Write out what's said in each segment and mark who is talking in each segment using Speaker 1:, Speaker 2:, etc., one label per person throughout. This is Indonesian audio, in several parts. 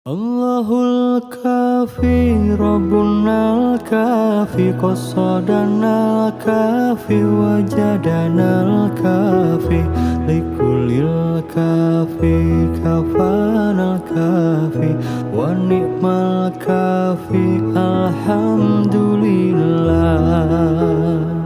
Speaker 1: Allahul kafi Rabbunal kafi qasadanal kafi wajadanal kafi likulil kafi kafanal kafi wa ni'mal kafi alhamdulillah.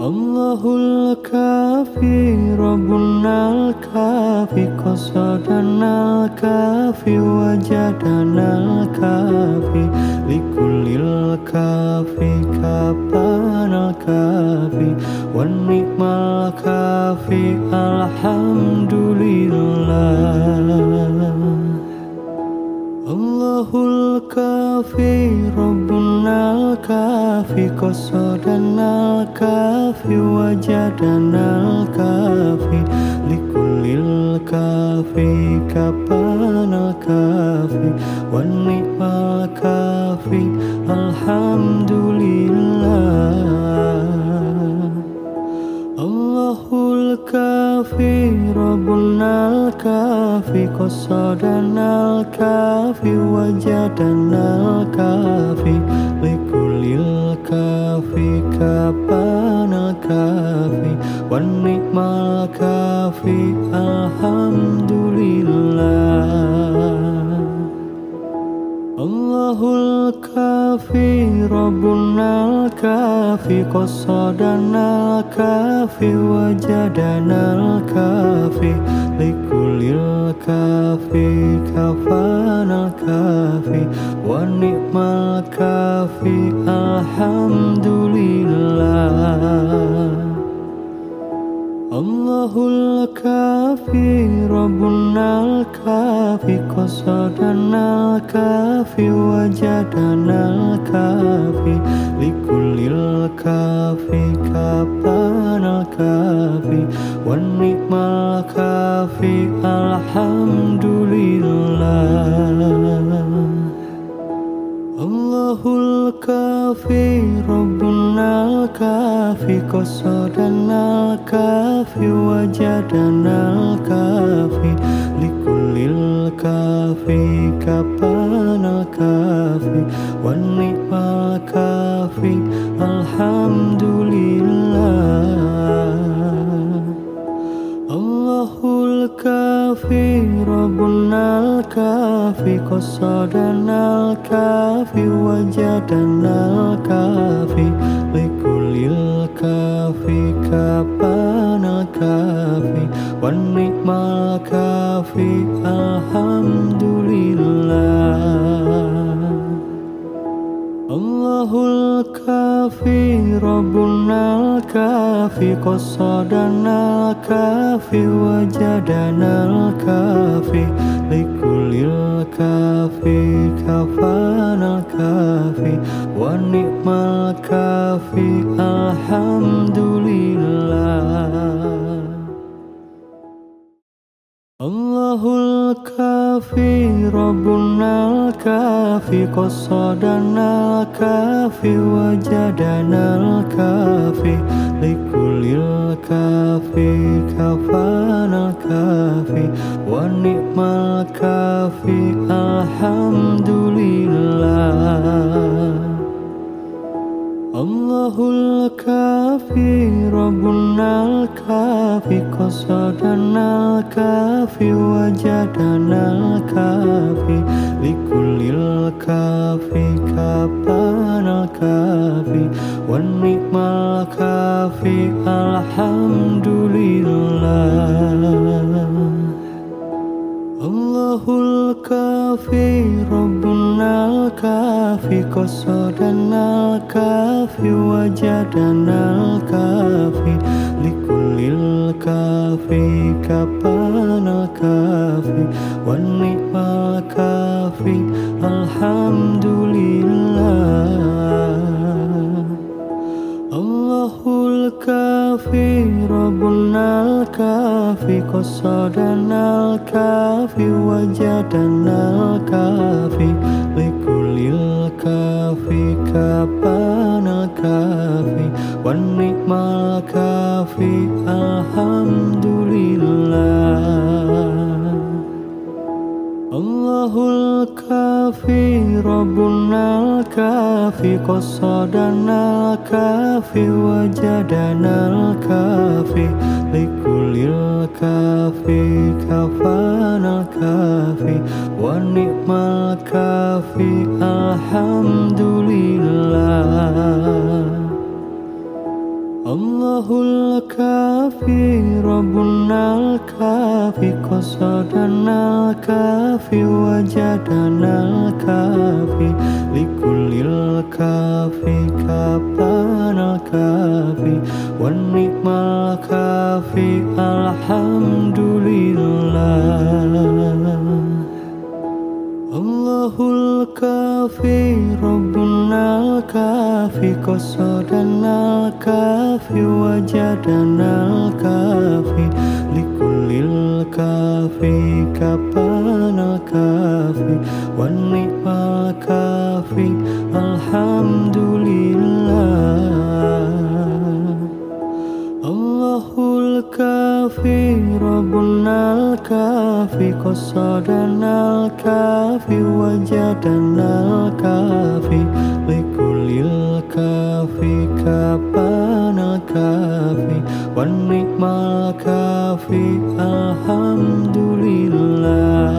Speaker 1: Allahul kafi Rabbunal kafi qasadanal kafi wajadanal kafi likulil kafi kapanal kafi wa ni'mal kafi alhamdulillah. Allahul kafi Rabbunal kafi qasadanal kafi wajadanal kafi likulil kafi kapanal kafi wa ni'mal kafi alhamdulillah. Allahul kafi Rabbunal kafi qasadanal kafi wajadanal kafi likulil kafi kapanal kafi wa ni'mal kafi alhamdulillah. Allahul kafi Rabbunal kafi qasadanal kafi wajadanal kafi likulil kafi kafanal kafi wa ni'mal kafi alhamdulillah. Allahul kafi Rabbunal kafi qasadanal kafi wajadanal kafi likulil kafi kapanal kafi wa ni'mal kafi alhamdulillah. Allahul kafi Rabbunal kafi qasadanal kafi wajadanal kafi likulil kafi kapanal kafi wa ni'mal kafi alhamdulillah. Allahul kafi Rabbunal kafi qasadanal kafi wajadanal kafi likulil kafi kapanal kafi wa ni'mal kafi alhamdulillah. Allahul kafi Rabbunal kafi qasadanal kafi wajadanal kafi likulil kafi kafanal kafi wa ni'mal kafi alhamdulillah. Allahul kafi Rabbunal kafi qasadanal kafi wajadanal kafi likulil kafi kafanal kafi wa ni'mal kafi alhamdulillah. Allahul kafi Rabbunal kafi qasadanal kafi wajadanal kafi likulil kafi kapanal kafi wa ni'mal kafi alhamdulillah. Allahul kafi Rabbunal kafi qasadanal kafi wajadanal kafi likulil kafi kapanal kafi wa ni'mal kafi alhamdulillah. Allahul kafi Rabbunal kafi qasadanal kafi wajadanal kafi likulil kafi kapanal kafi wa ni'mal kafi alhamdulillah. Allahul kafi Rabbunal kafi qasadanal kafi wajadanal kafi likulil kafi kafanal kafi wa ni'mal kafi alhamdulillah. Allahul kafi Rabbunal kafi qasadanal kafi wajadanal kafi likulil kafi kapanal kafi wa ni'mal kafi alhamdulillah. Allahul kafi Rabbunal kafi qasadanal kafi wajadanal kafi likulil kafi kapanal kafi wa ni'mal kafi alhamdulillah. Allahul kafi Rabbunal kafi qasadanal kafi wajadanal kafi likulil kafi kapanal kafi wa ni'mal kafi alhamdulillah.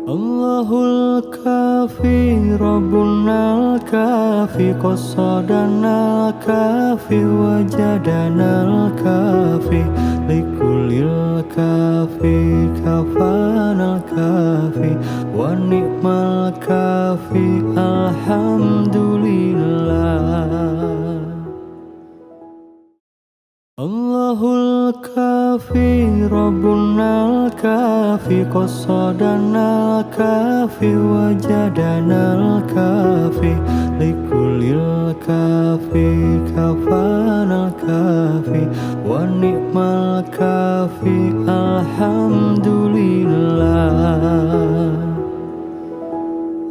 Speaker 1: Allahul kafi Rabbunal kafi qasadanal kafi wajadanal kafi likulil kafi kafanal kafi wa ni'mal kafi alhamdulillah. Allahul kafi Rabbunal kafi qasadanal kafi wajadanal kafi likulil kafi kafanal kafi wa ni'mal kafi alhamdulillah.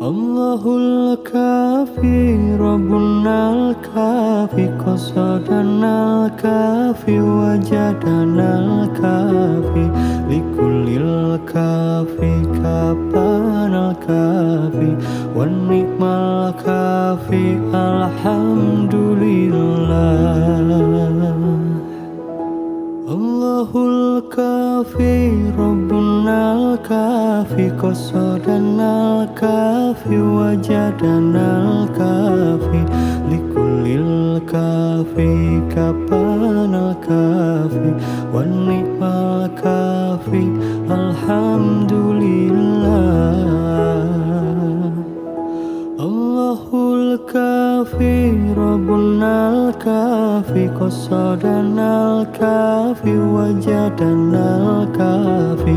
Speaker 1: Allahul kafi Rabbunal kafi qasadanal kafi wajadanal kafi likulil kafi kapanal kafi wa ni'mal kafi alhamdulillah. Allahul kafi Rabbunal kafi qasadanal kafi wajadanal kafi likulil kafi kapanal kafi wa ni'mal kafi alhamdulillah. Allahul kafi Rabbunal kafi qasadanal kafi wajadanal kafi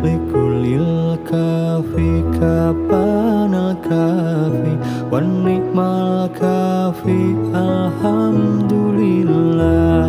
Speaker 1: likulil kafi kapanal kafi wa ni'mal kafi alhamdulillah.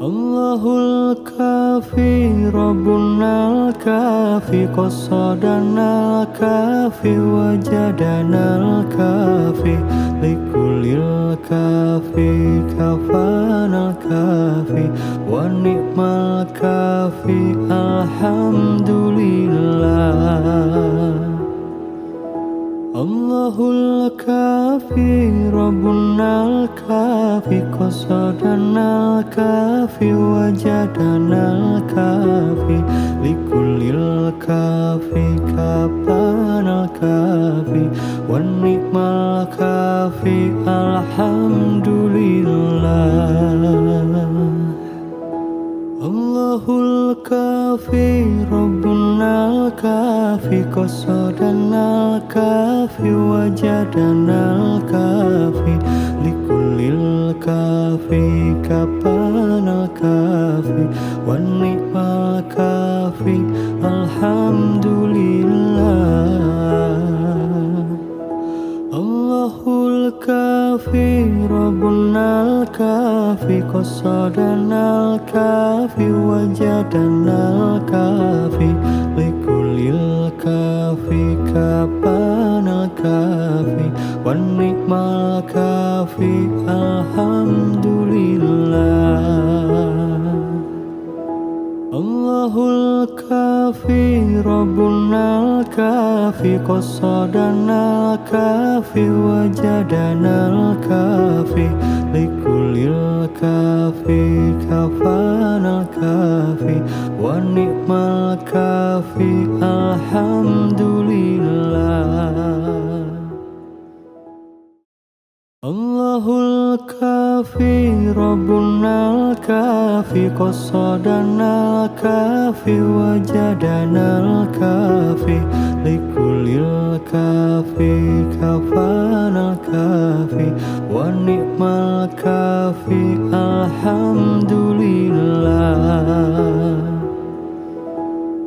Speaker 1: Allahul kafi Rabbunal kafi qasadanal kafi wajadanal kafi likulil kafi kafanal kafi wa ni'mal kafi alhamdulillah. Allahul kafi Rabbunal kafi qasadanal kafi wajadanal kafi likulil kafi kapanal kafi wa ni'mal kafi alhamdulillah. Allahul kafi Rabbunal kafi qasadanal kafi wajadanal kafi likulil kafi kapanal kafi wa ni'mal kafi alhamdulillah. Allahul kafi Rabbunal kafi qasadanal kafi wajadanal kafi likulil kafi kapanal kafi wa ni'mal kafi alhamdulillah. Allahul kafi Rabbunal kafi qasadanal kafi wajadanal kafi likulil kafi kafanal kafi wa ni'mal kafi alhamdulillah. Allahul kafi Rabbunal kafi qasadanal kafi wajadanal kafi likulil kafi kafanal kafi wa ni'mal kafi alhamdulillah.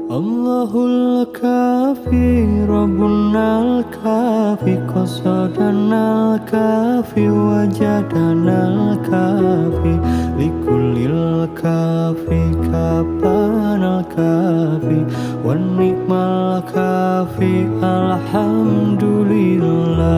Speaker 1: Allahul kafi Rabbunal kafi qasadanal kafi wajadanal kafi likulil kafi kafanal kafi wa ni'mal kafi alhamdulillah.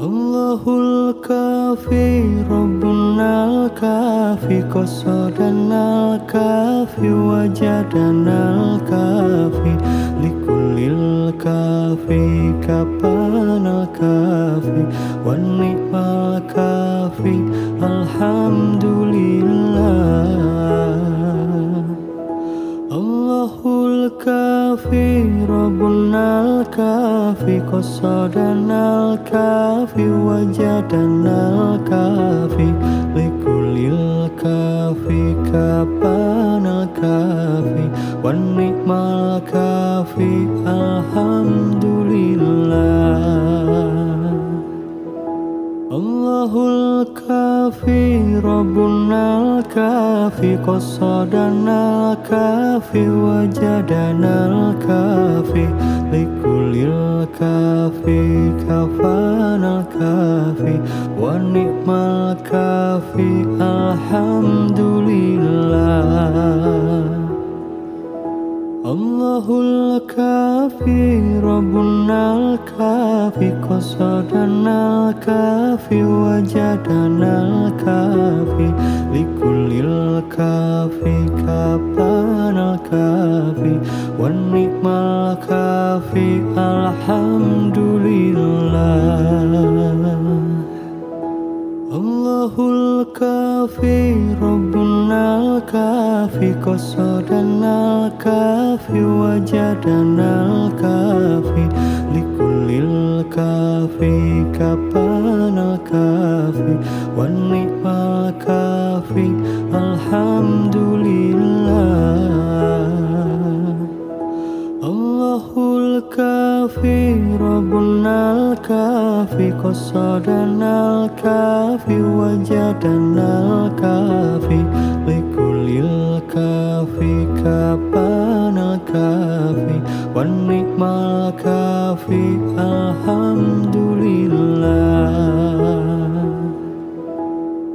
Speaker 1: Allahul kafi Rabbunal kafi qasadanal kafi wajadanal kafi likulil kafi kafanal kafi wa ni'mal kafi alhamdulillah. Allahul kafi Rabbunal kafi qasadanal kafi wajadanal kafi likulil kafi kafanal kafi wa ni'mal kafi alhamdulillah. Allahul kafi Rabbunal kafi qasadanal kafi wajadanal kafi likulil kafi kafanal kafi wa ni'mal kafi alhamdulillah. Allahul kafi Rabbunal kafi qasadanal kafi wajadanal kafi likulil kafi kafanal kafi wa ni'mal kafi alhamdulillah. Allahul kafi Rabbunal kafi qasadanal kafi wajadanal kafi likulil kafi kafanal kafi wa ni'mal kafi alhamdulillah. Allahul kafi Rabbunal kafi qasadanal kafi wajadanal kafi likulil kafi kafanal kafi wa ni'mal kafi alhamdulillah.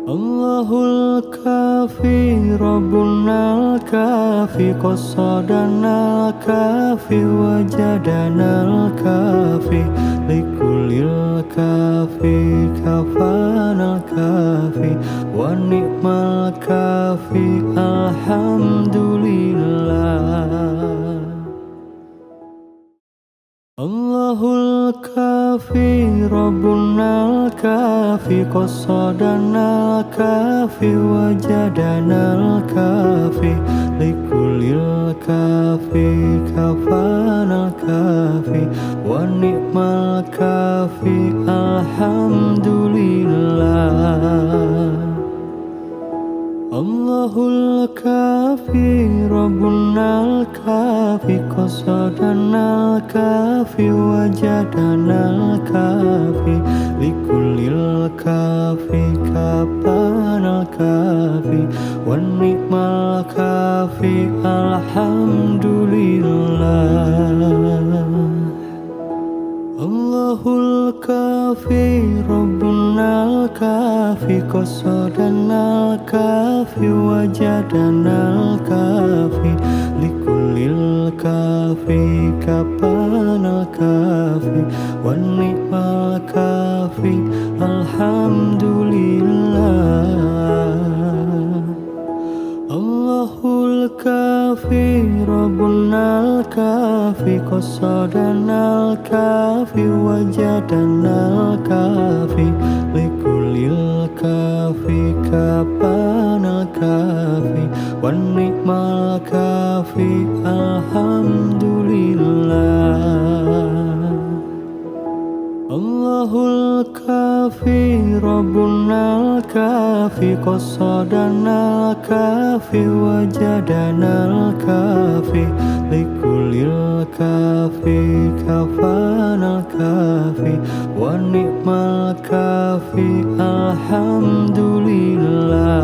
Speaker 1: Allahul kafi Rabbunal kafi qasadanal kafi wajadanal kafi likulil kafi kafanal kafi wa ni'mal kafi alhamdulillah. Allahul kafi Rabbunal kafi qasadanal kafi wajadanal kafi likulil kafi kafanal kafi wa ni'mal kafi alhamdulillah. Allahul kafi Rabbunal kafi qasadanal kafi wajadanal kafi likulil kafi kafanal kafi wa ni'mal kafi alhamdulillah. Allahul kafi Rabbunal kafi qasadanal kafi wajadanal kafi likulil kafi kafanal kafi wa ni'mal kafi alhamdulillah. Allahul kafi Rabbunal kafi qasadanal kafi wajadanal kafi likulil kafi kapanal kafi wan ni'mal kafi alhamdulillah. Allahul kafi Rabbunal kafi qasadanal kafi wajadanal kafi likulil kafi kafanal kafi wan ni'mal kafi alhamdulillah.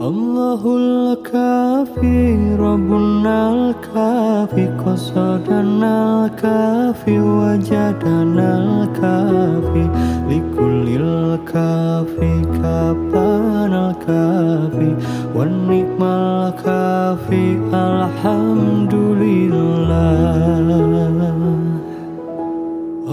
Speaker 1: Allahul kafi Rabbunal kafi qasadanal kafi wajadanal kafi likulil kafi kapanal kafi wan ni'mal kafi alhamdulillah.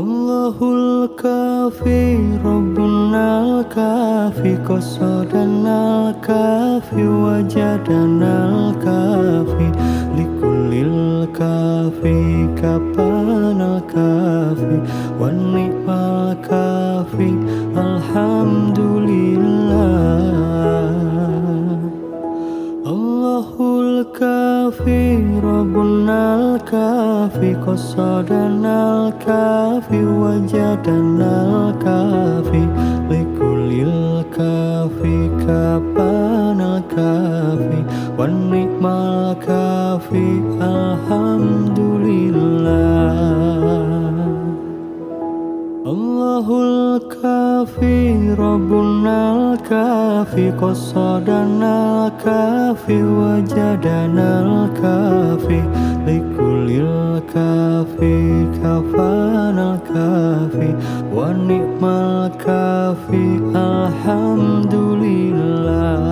Speaker 1: Allahul kafi Rabbunal kafi qasadanal kafi wajadanal kafi likulil kafi kapanal kafi wan ni'mal kafi alhamdulillah. Allahul kafi Rabbunal kafi qasadanal kafi wajadanal kafi likulil kafi kapanal kafi wan ni'mal kafi alhamdulillah. Allahul kafi Rabbunal kafi qasadanal kafi wajadanal kafi likulil kafi kafanal kafi wan ni'mal kafi alhamdulillah.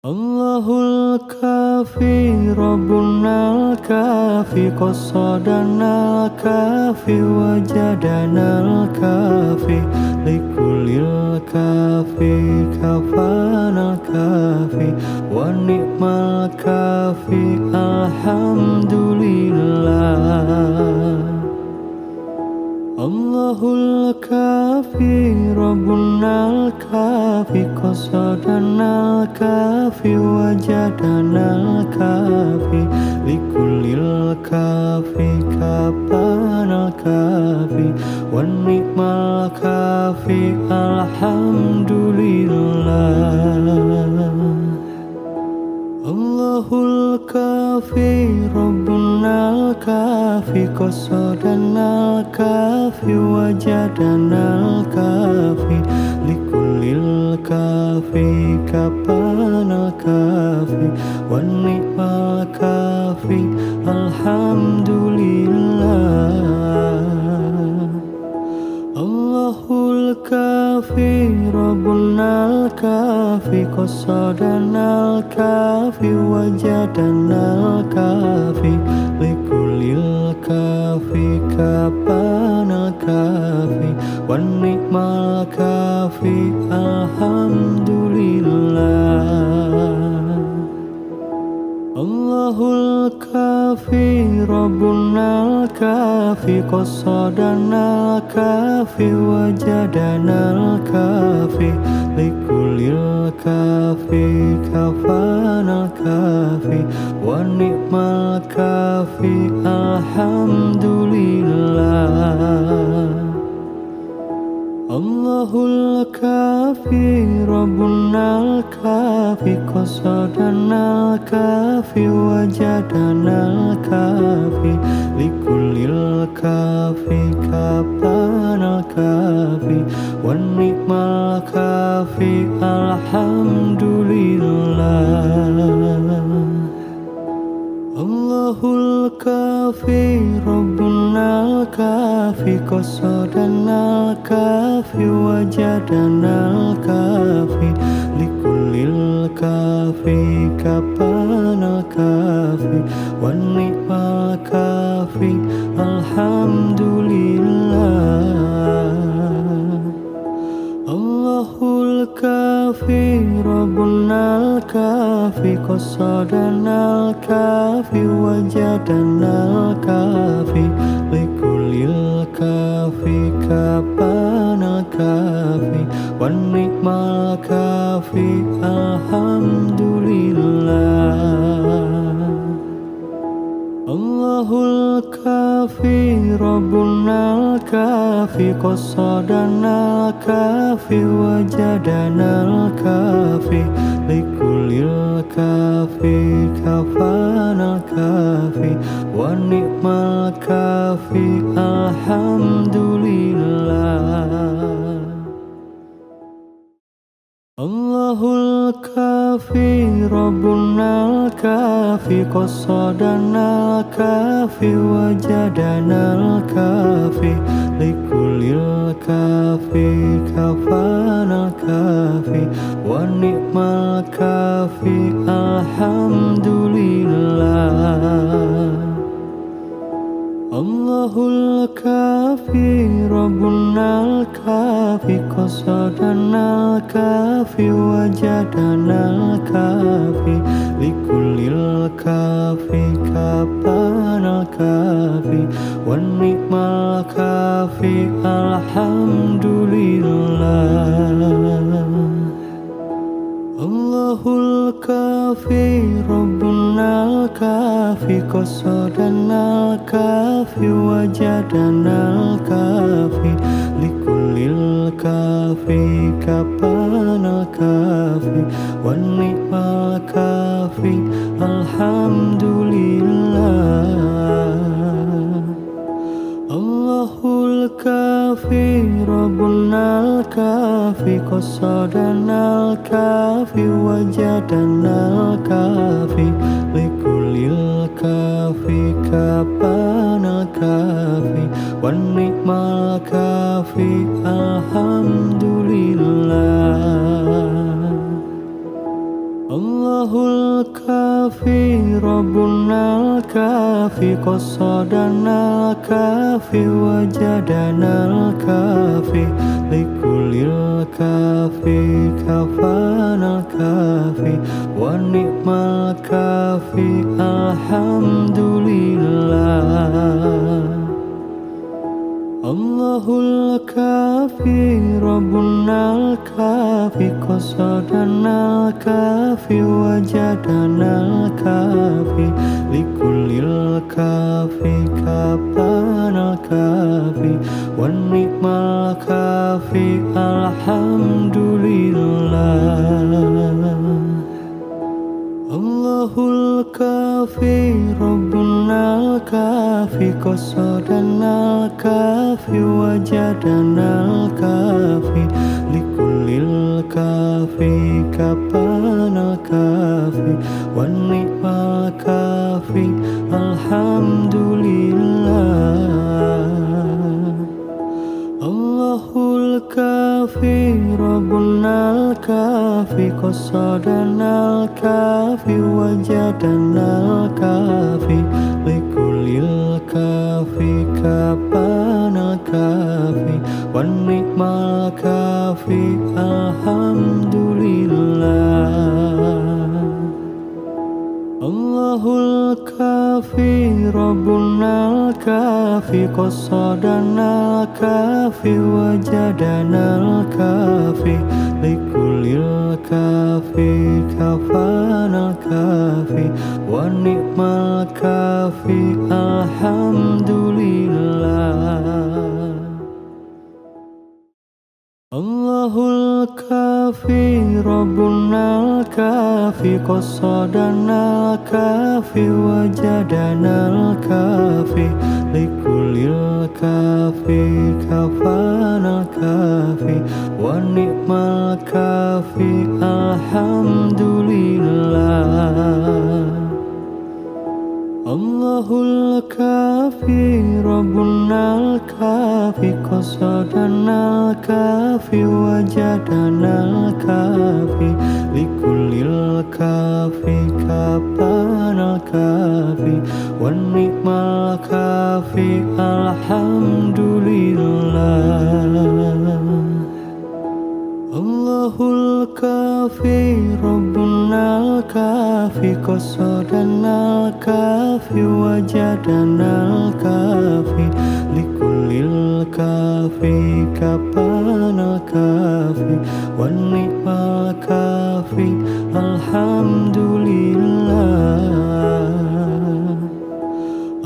Speaker 1: Allahul kafi Rabbunal kafi qasadanal kafi wajadanal kafi likulil kafi kafanal kafi wan ni'mal kafi alhamdulillah. Allahul kafi Rabbunal kafi qasadanal kafi wajadanal kafi likulil kafi kapanal kafi wan ni'mal kafi alhamdulillah. Allahul kafi Rabbunal kafi qasadanal kafi wajadanal kafi likulil kafi kapanal kafi wan ni'mal kafi alhamdulillah. Allahul kafi Rabbunal kafi qasadanal kafi wajadanal kafi likulil kafi kapanal kafi wan ni'mal kafi alhamdulillah. Allahul kafi Rabbunal kafi qasadanal kafi wajadanal kafi likulil kafi kafanal kafi wan ni'mal kafi alhamdulillah. Allahul kafi Rabbunal kafi qasadanal kafi wajadanal kafi likulil kafi kapanal kafi wan ni'mal kafi alhamdulillah. Allahul kafi Rabbunal kafi qasadanal kafi wajadanal kafi likulil kafi kapanal kafi wan ni'mal kafi alhamdulillah. Allahu Allahul kafi Rabbunal kafi qasadanal kafi wajadanal kafi likulil kafi kapanal kafi wan ni'mal kafi alhamdulillah. Allahul kafi Rabbunal kafi qasadanal kafi wajadanal kafi likulil kafi kafanal kafi wa ni'mal kafi alhamdulillah. Allahul kafi Rabbunal kafi qasadanal kafi wajadanal kafi likulil kafi kafanal kafi wa ni'mal kafi alhamdulillah. Allahul kafi Rabbunal kafi qasadanal kafi wajadanal kafi likulil kafi kapanal kafi wan ni'mal kafi alhamdulillah. Allahul kafi Rabbunal kafi qasadanal kafi wajadanal kafi likulil kafi kapanal kafi wan ni'mal kafi alhamdulillah. Allahul kafi Rabbunal kafi qasadanal kafi wajadanal kafi likulil kafi kapanal kafi wan ni'mal kafi alhamdulillah. Allahul kafi Rabbunal kafi qasadanal kafi wajadanal kafi likulil kafi kafanal kafi wa ni'mal kafi alhamdulillah. Allahul kafi Rabbunal kafi qasadanal kafi wajadanal kafi likulil kafi kapanal kafi wan ni'mal kafi alhamdulillah. Allahul kafi Rabbunal kafi qasadanal kafi wajadanal kafi likulil kafi kapanal kafi wan ni'mal kafi alhamdulillah. Allahul kafi Rabbunal kafi qasadanal kafi wajadanal kafi likulil kafi kapanal kafi wan ni'mal kafi alhamdulillah. Allahul kafi Rabbunal kafi qasadanal kafi wajadanal kafi likulil kafi kafanal kafi wa ni'mal kafi alhamdulillah. Allahul kafi Rabbunal kafi qasadanal kafi wajadanal kafi likulil kafi kafanal kafi wa ni'mal kafi alhamdulillah. Allahul kafi Rabbunal kafi qasadanal kafi wajadanal kafi likulil kafi kapanal kafi wan ni'mal kafi alhamdulillah. Allahul kafi Rabbunal kafi qasadanal kafi wajadanal kafi likulil kafi kapanal kafi wan ni'mal kafi alhamdulillah.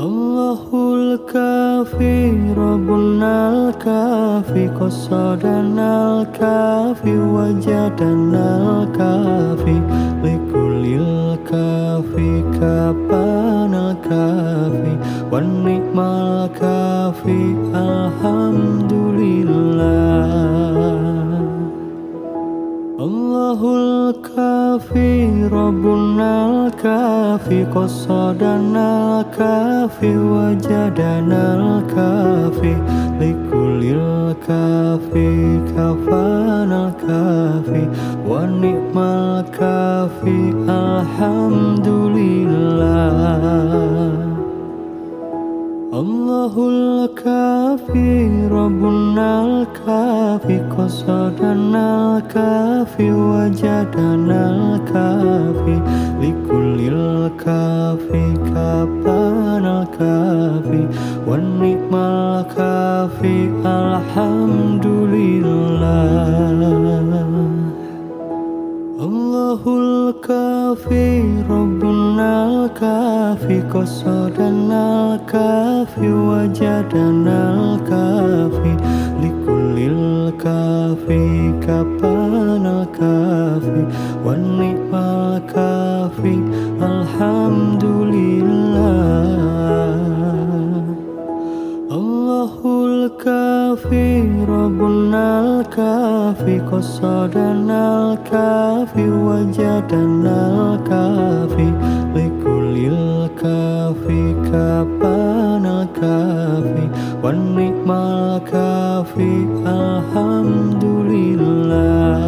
Speaker 1: Allahul kafi Rabbunal kafi qasadanal kafi wajadanal kafi likulil kafi kapanal kafi wan ni'mal kafi alhamdulillah. Allahul kafi Rabbunal kafi qasadanal kafi wajadanal kafi likulil kafi kafanal kafi wan ni'mal kafi alhamdulillah. Allahul kafi Rabbunal kafi qasadanal kafi wajadanal kafi likulil kafi kapanal kafi wan ni'mal kafi alhamdulillah. Allahul kafi Rabbunal kafi qasadanal kafi wajadanal kafi likulil kafi kapanal kafi wan ni'mal kafi alhamdulillah. Allahul kafi Rabbunal kafi qasadanal kafi wajadanal kafi likulil kafi kapanal kafi wan ni'mal kafi alhamdulillah.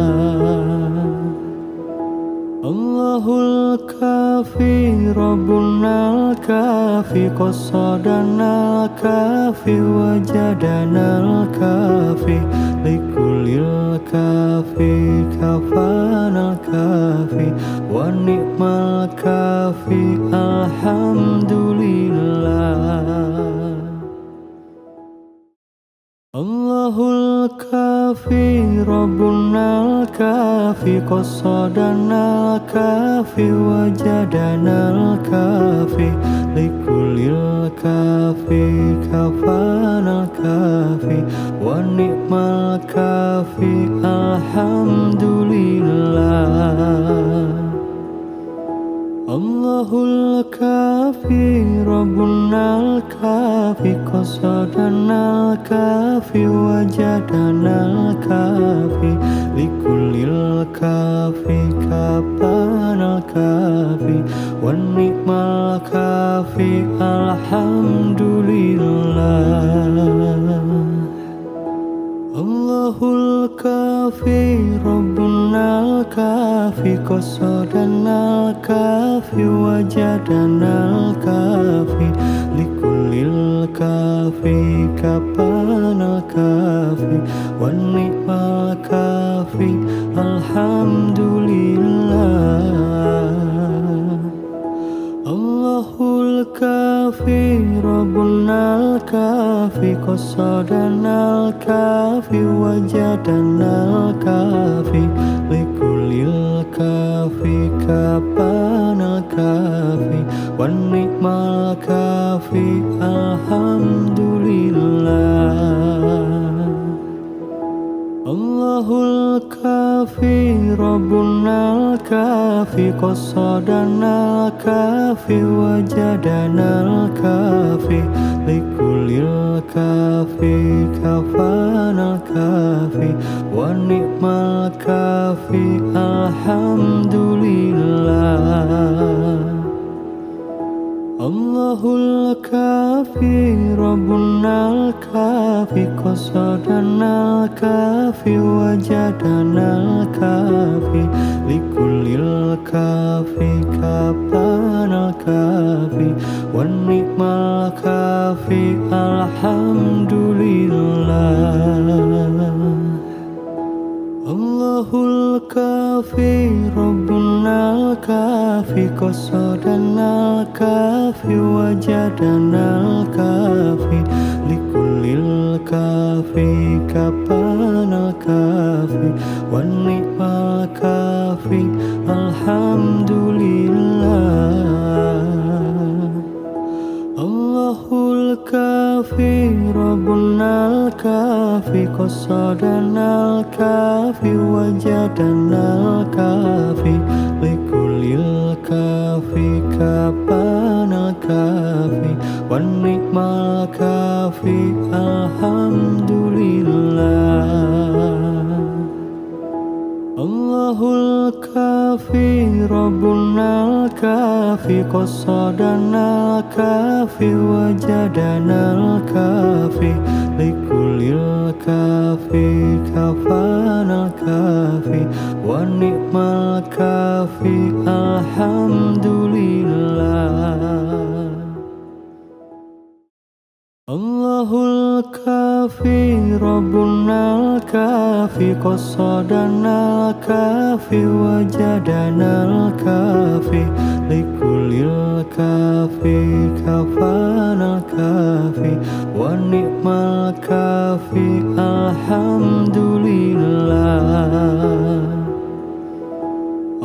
Speaker 1: Allahul kafi Rabbunal kafi qasadanal kafi wajadanal kafi likulil kafi kafanal kafi wan ni'mal kafi alhamdulillah. Allahul kafi Rabbunal kafi qasadanal kafi wajadanal kafi likulil kafi kafanal kafi wan ni'mal kafi alhamdulillah. Allahul kafi Rabbunal kafi qasadanal kafi wajadanal kafi likulil kafi kapanal kafi wan ni'mal kafi alhamdulillah. Allahul kafi Rabbunal kafi qasadanal kafi wajadanal kafi likulil kafi kapanal kafi wan ni'mal kafi alhamdulillah. Allahul kafi Rabbunal kafi qasadanal kafi wajadanal kafi likulil kafi kapanal kafi wan ni'mal kafi alhamdulillah. Allahul kafi Rabbunal kafi qasadanal kafi wajadanal kafi likulil kafi kafanal kafi wan ni'mal kafi alhamdulillah. Allahul kafi Rabbunal kafi qasadanal kafi wajadanal kafi likulil kafi kapanal kafi wan ni'mal kafi alhamdulillah. Allah Allahul kafi Rabbunal kafi qasadanal kafi wajadanal kafi likulil kafi kapanal kafi wan ni'mal kafi alhamdulillah. Allahul kafi Rabbunal kafi qasadanal kafi wajadanal kafi likulil kafi kapanal kafi wan ni'mal kafi alhamdulillah. Allahul kafi Rabbunal kafi qasadanal kafi wajadanal kafi likulil kafi kafanal kafi wan ni'mal kafi alhamdulillah. Allahul kafi Rabbunal kafi qasadanal kafi wajadanal kafi likulil kafi kafanal kafi wan ni'mal kafi alhamdulillah.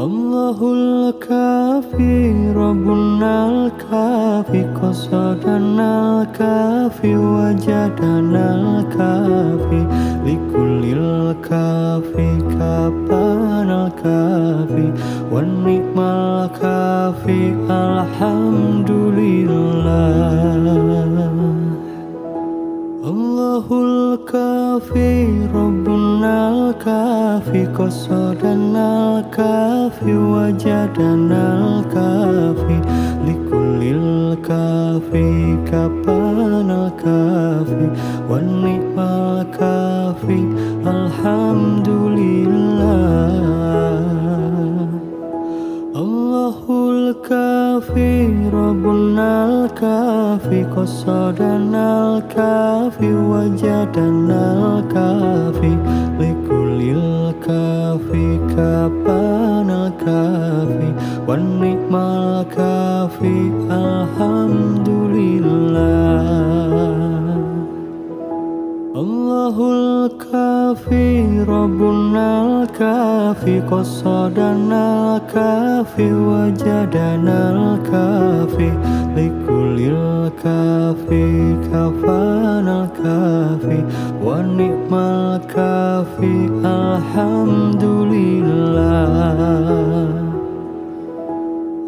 Speaker 1: Allahul kafi Rabbunal kafi qasadanal kafi wajadanal kafi likulil kafi kapanal kafi wan ni'mal kafi alhamdulillah. Allahul kafi Rabbunal kafi qasadanal kafi wajadanal kafi likulil kafi kapanal kafi wan ni'mal kafi alhamdulillah. Allahul kafi Rabbunal kafi qasadanal kafi wajadanal kafi likulil kafi kapanal kafi wan ni'mal kafi alhamdulillah. Allahul kafi Rabbunal kafi qasadanal kafi wajadanal kafi likulil kafi kafanal kafi wan ni'mal kafi alhamdulillah.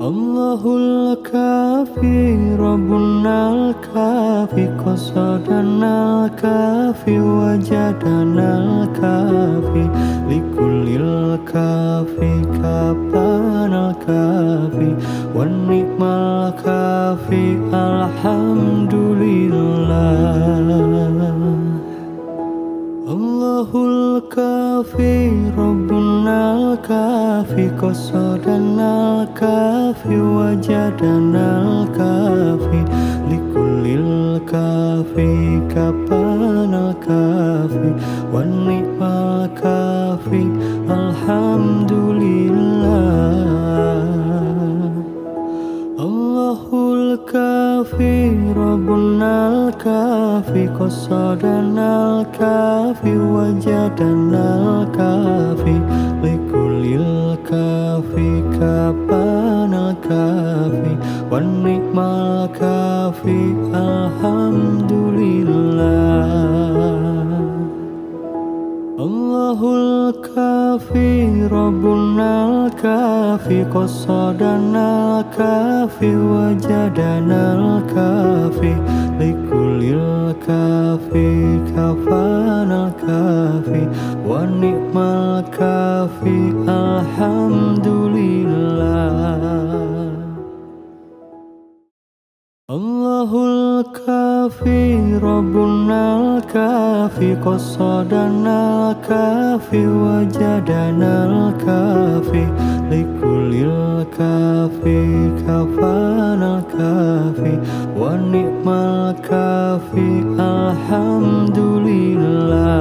Speaker 1: Allahul kafi Rabbunal kafi qasadanal kafi wajadanal kafi likulil kafi kapanal kafi wan ni'mal kafi alhamdulillah. Allahul kafi Rabbunal kafi qasadanal kafi wajadanal kafi likulil kafi kapanal kafi wan ni'mal kafi alhamdulillah. Allahul kafi Rabbunal kafi qasadanal kafi wajadanal kafi likulil kafi kapanal kafi wan ni'mal kafi alhamdulillah. Allahul kafi Rabbunal kafi qasadanal kafi wajadanal kafi likulil kafi kafanal kafi wan ni'mal kafi alhamdulillah. Allahul kafi Rabbunal kafi qasadanal kafi wajadanal kafi likulil kafi kafanal kafi wan ni'mal kafi alhamdulillah.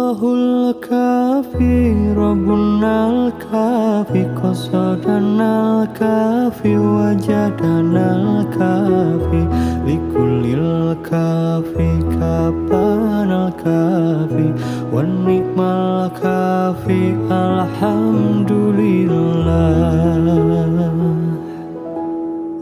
Speaker 1: Allahul kafi Rabbunal kafi qasadanal kafi wajadanal kafi likulil kafi kapanal kafi wan ni'mal kafi alhamdulillah.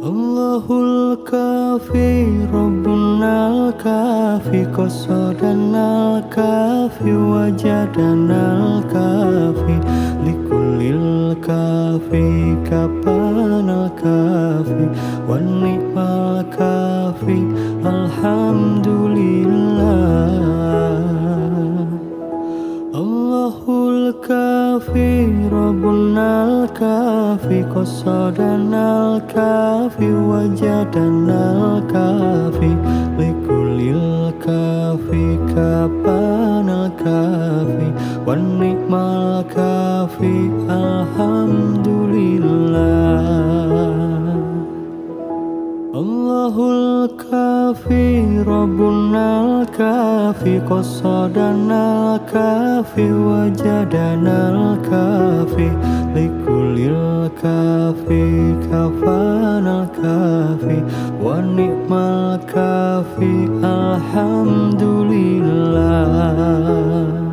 Speaker 1: Allahul kafi Rabbunal kafi qasadanal kafi wajadanal kafi likulil kafi kapanal kafi wan ni'mal kafi alhamdulillah. Allahul kafi Rabbunal kafi qasadanal kafi wajadanal kafi likulil kafi kapanal kafi wan ni'mal kafi alhamdulillah. Allahul kafi Rabbunal kafi qasadanal kafi wajadanal kafi likulil kafi kafanal kafi wan ni'mal kafi alhamdulillah.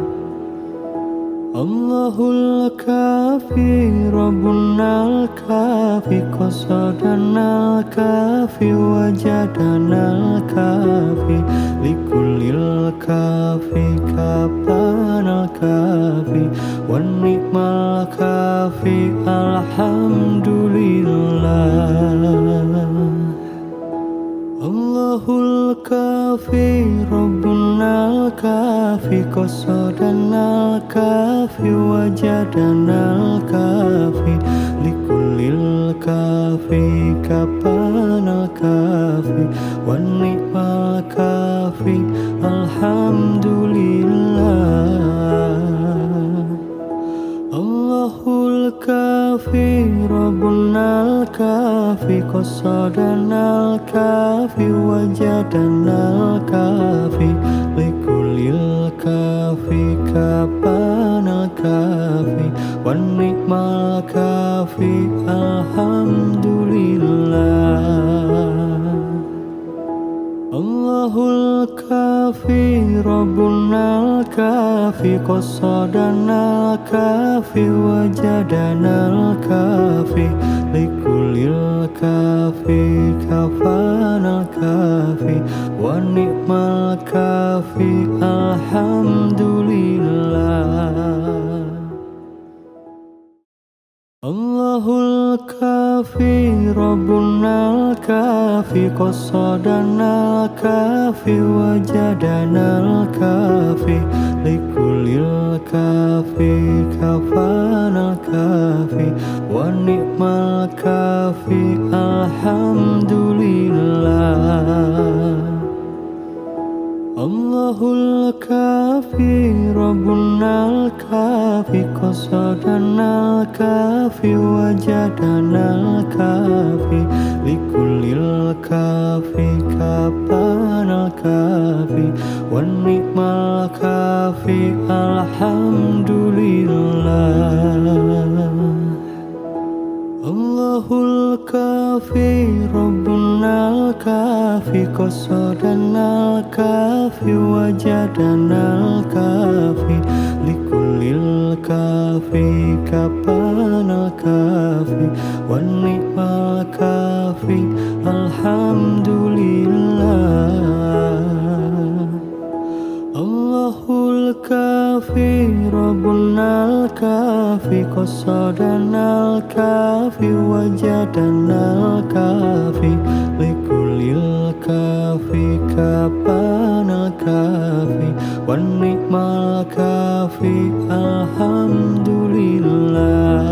Speaker 1: Allahul kafi Rabbunal kafi qasadanal kafi wajadanal kafi likulil kafi kapanal kafi wan ni'mal kafi alhamdulillah. Allahul kafi Rabbunal kafi qasadanal kafi wajadanal kafi likulil kafi kapanal kafi wan ni'mal kafi alhamdulillah. Allahul kafi Rabbunal kafi qasadanal kafi wajadanal kafi likulil kafi kapanal kafi wan ni'mal kafi alhamdulillah. Allahul kafi Rabbunal kafi qasadanal kafi wajadanal kafi likulil kafi kafanal kafi wan ni'mal kafi alhamdulillah. Allahul kafi Rabbunal kafi qasadanal kafi wajadanal kafi likulil kafi kafanal kafi wan ni'mal kafi alhamdulillah. Allahul kafi Rabbunal kafi qasadanal kafi wajadanal kafi likulil kafi kapanal kafi wan ni'mal kafi alhamdulillah. Allahul kafi Rabbunal kafi qasadanal kafi wajadanal kafi likulil kafi kapanal kafi wan ni'mal kafi alhamdulillah. Allahul kafi Rabbunal kafi qasadanal kafi wajadanal kafi likulil kafi kapanal kafi wan ni'mal kafi alhamdulillah.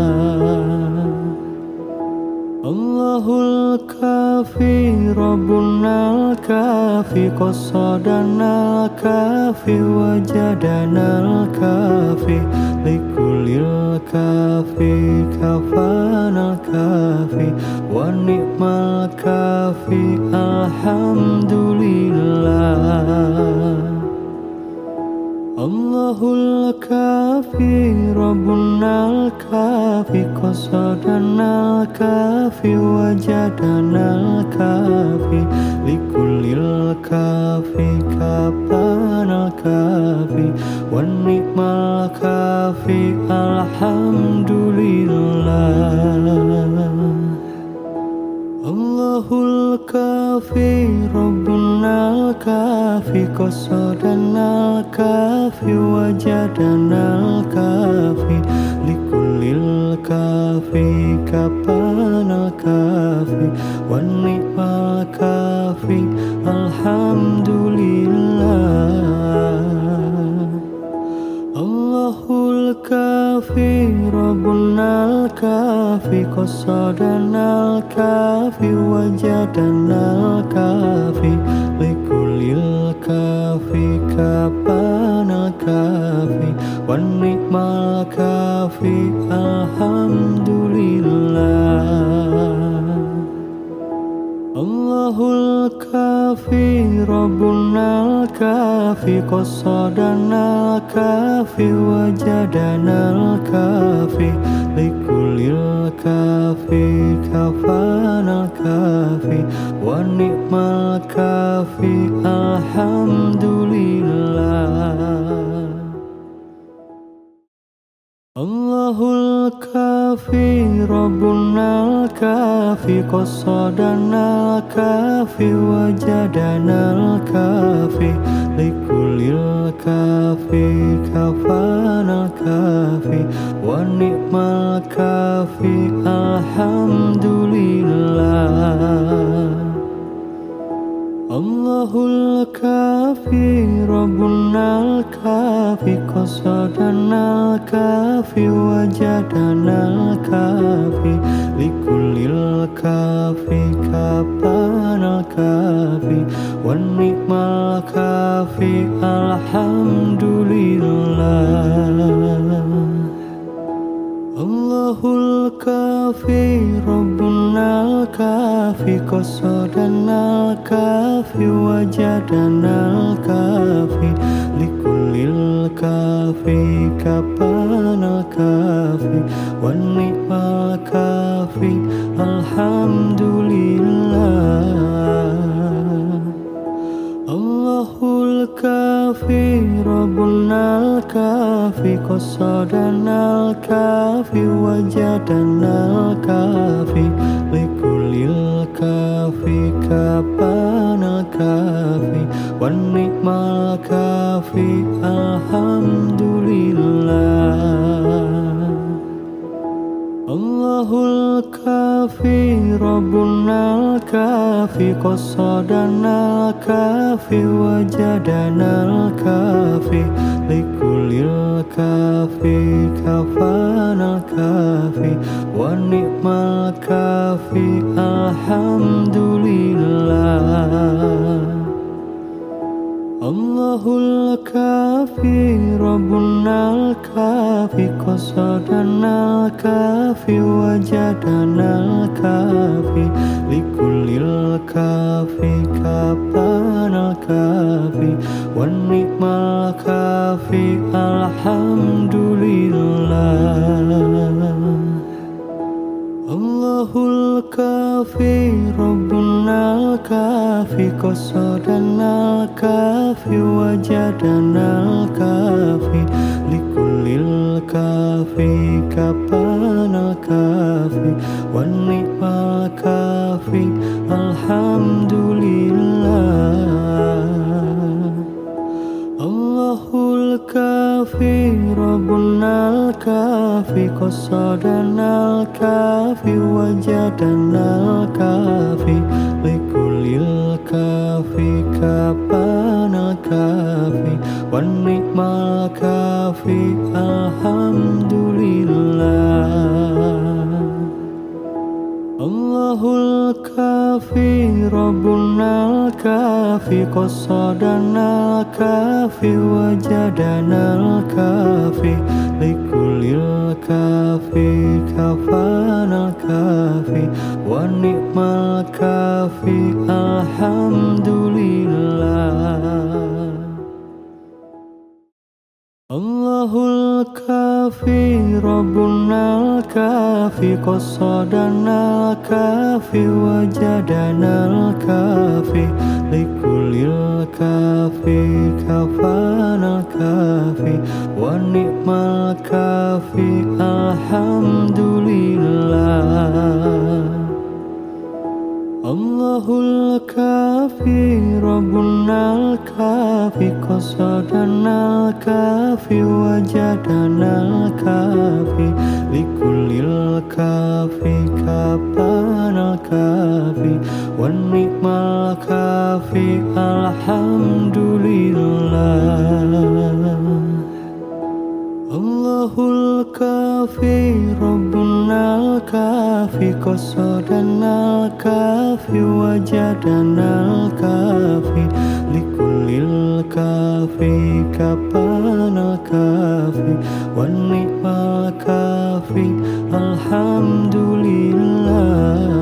Speaker 1: Allahul kafi Rabbunal kafi qasadanal kafi wajadanal kafi likulil kafi kafanal kafi wan ni'mal kafi alhamdulillah. Allahul kafi Rabbunal kafi qasadanal kafi wajadanal kafi likulil kafi kapanal kafi wan ni'mal kafi alhamdulillah. Allahul kafi Rabbunal kafi qasadanal kafi wajadanal kafi likulil kafi kapanal kafi wan ni'mal kafi alhamdulillah. Allahul kafi Rabbunal kafi qasadanal kafi wajadanal kafi likulil kafi kapanal kafi wan ni'mal kafi alhamdulillah. Allahul kafi Rabbunal kafi qasadanal kafi wajadanal kafi likulil kafi kafanal kafi wan ni'mal kafi alhamdulillah. Allahul kafi Rabbunal kafi qasadanal kafi wajadanal kafi likulil kafi kafanal kafi wan ni'mal kafi alhamdulillah. Allahul kafi Rabbunal kafi qasadanal kafi wajadanal kafi likulil kafi kapanal kafi wan ni'mal kafi alhamdulillah. Allahul kafi Rabbunal kafi qasadanal kafi wajadanal kafi likulil kafi kapanal kafi wan ni'mal kafi alhamdulillah. Allahul kafi Rabbunal kafi qasadanal kafi wajadanal kafi likulil kafi kapanal kafi wan ni'mal kafi alhamdulillah. Allahul kafi Rabbunal kafi qasadanal kafi wajadanal kafi likulil kafi kafanal kafi wan ni'mal kafi alhamdulillah. Allahul kafi Rabbunal kafi qasadanal kafi wajadanal kafi likulil kafi kapanal kafi wan ni'mal kafi alhamdulillah. Allahul kafi Rabbunal kafi qasadanal kafi wajadanal kafi likulil kafi kapanal kafi wan ni'mal kafi alhamdulillah. Allahul kafi Rabbunal kafi qasadanal kafi wajadanal kafi likulil kafi kapanal kafi wan ni'mal kafi alhamdulillah. Allahul kafi Rabbunal kafi qasadanal kafi wajadanal kafi likulil kafi kafanal kafi wan ni'mal kafi alhamdulillah. الكافي ربنا الكافي قصدنا الكافي وجدنا الكافي لكل الكافي كفانا الكافي ونعم الكافي الحمد لله. الله الكافي ربنا الكافي قصدنا الكافي وجدنا الكافي لكل الكافي كفانا الكافي ونعم الكافي الحمد لله. الله الكافي ربنا الكافي قصدنا الكافي وجدنا الكافي لكل الكافي كفانا الكافي ونعم الكافي الحمد لله.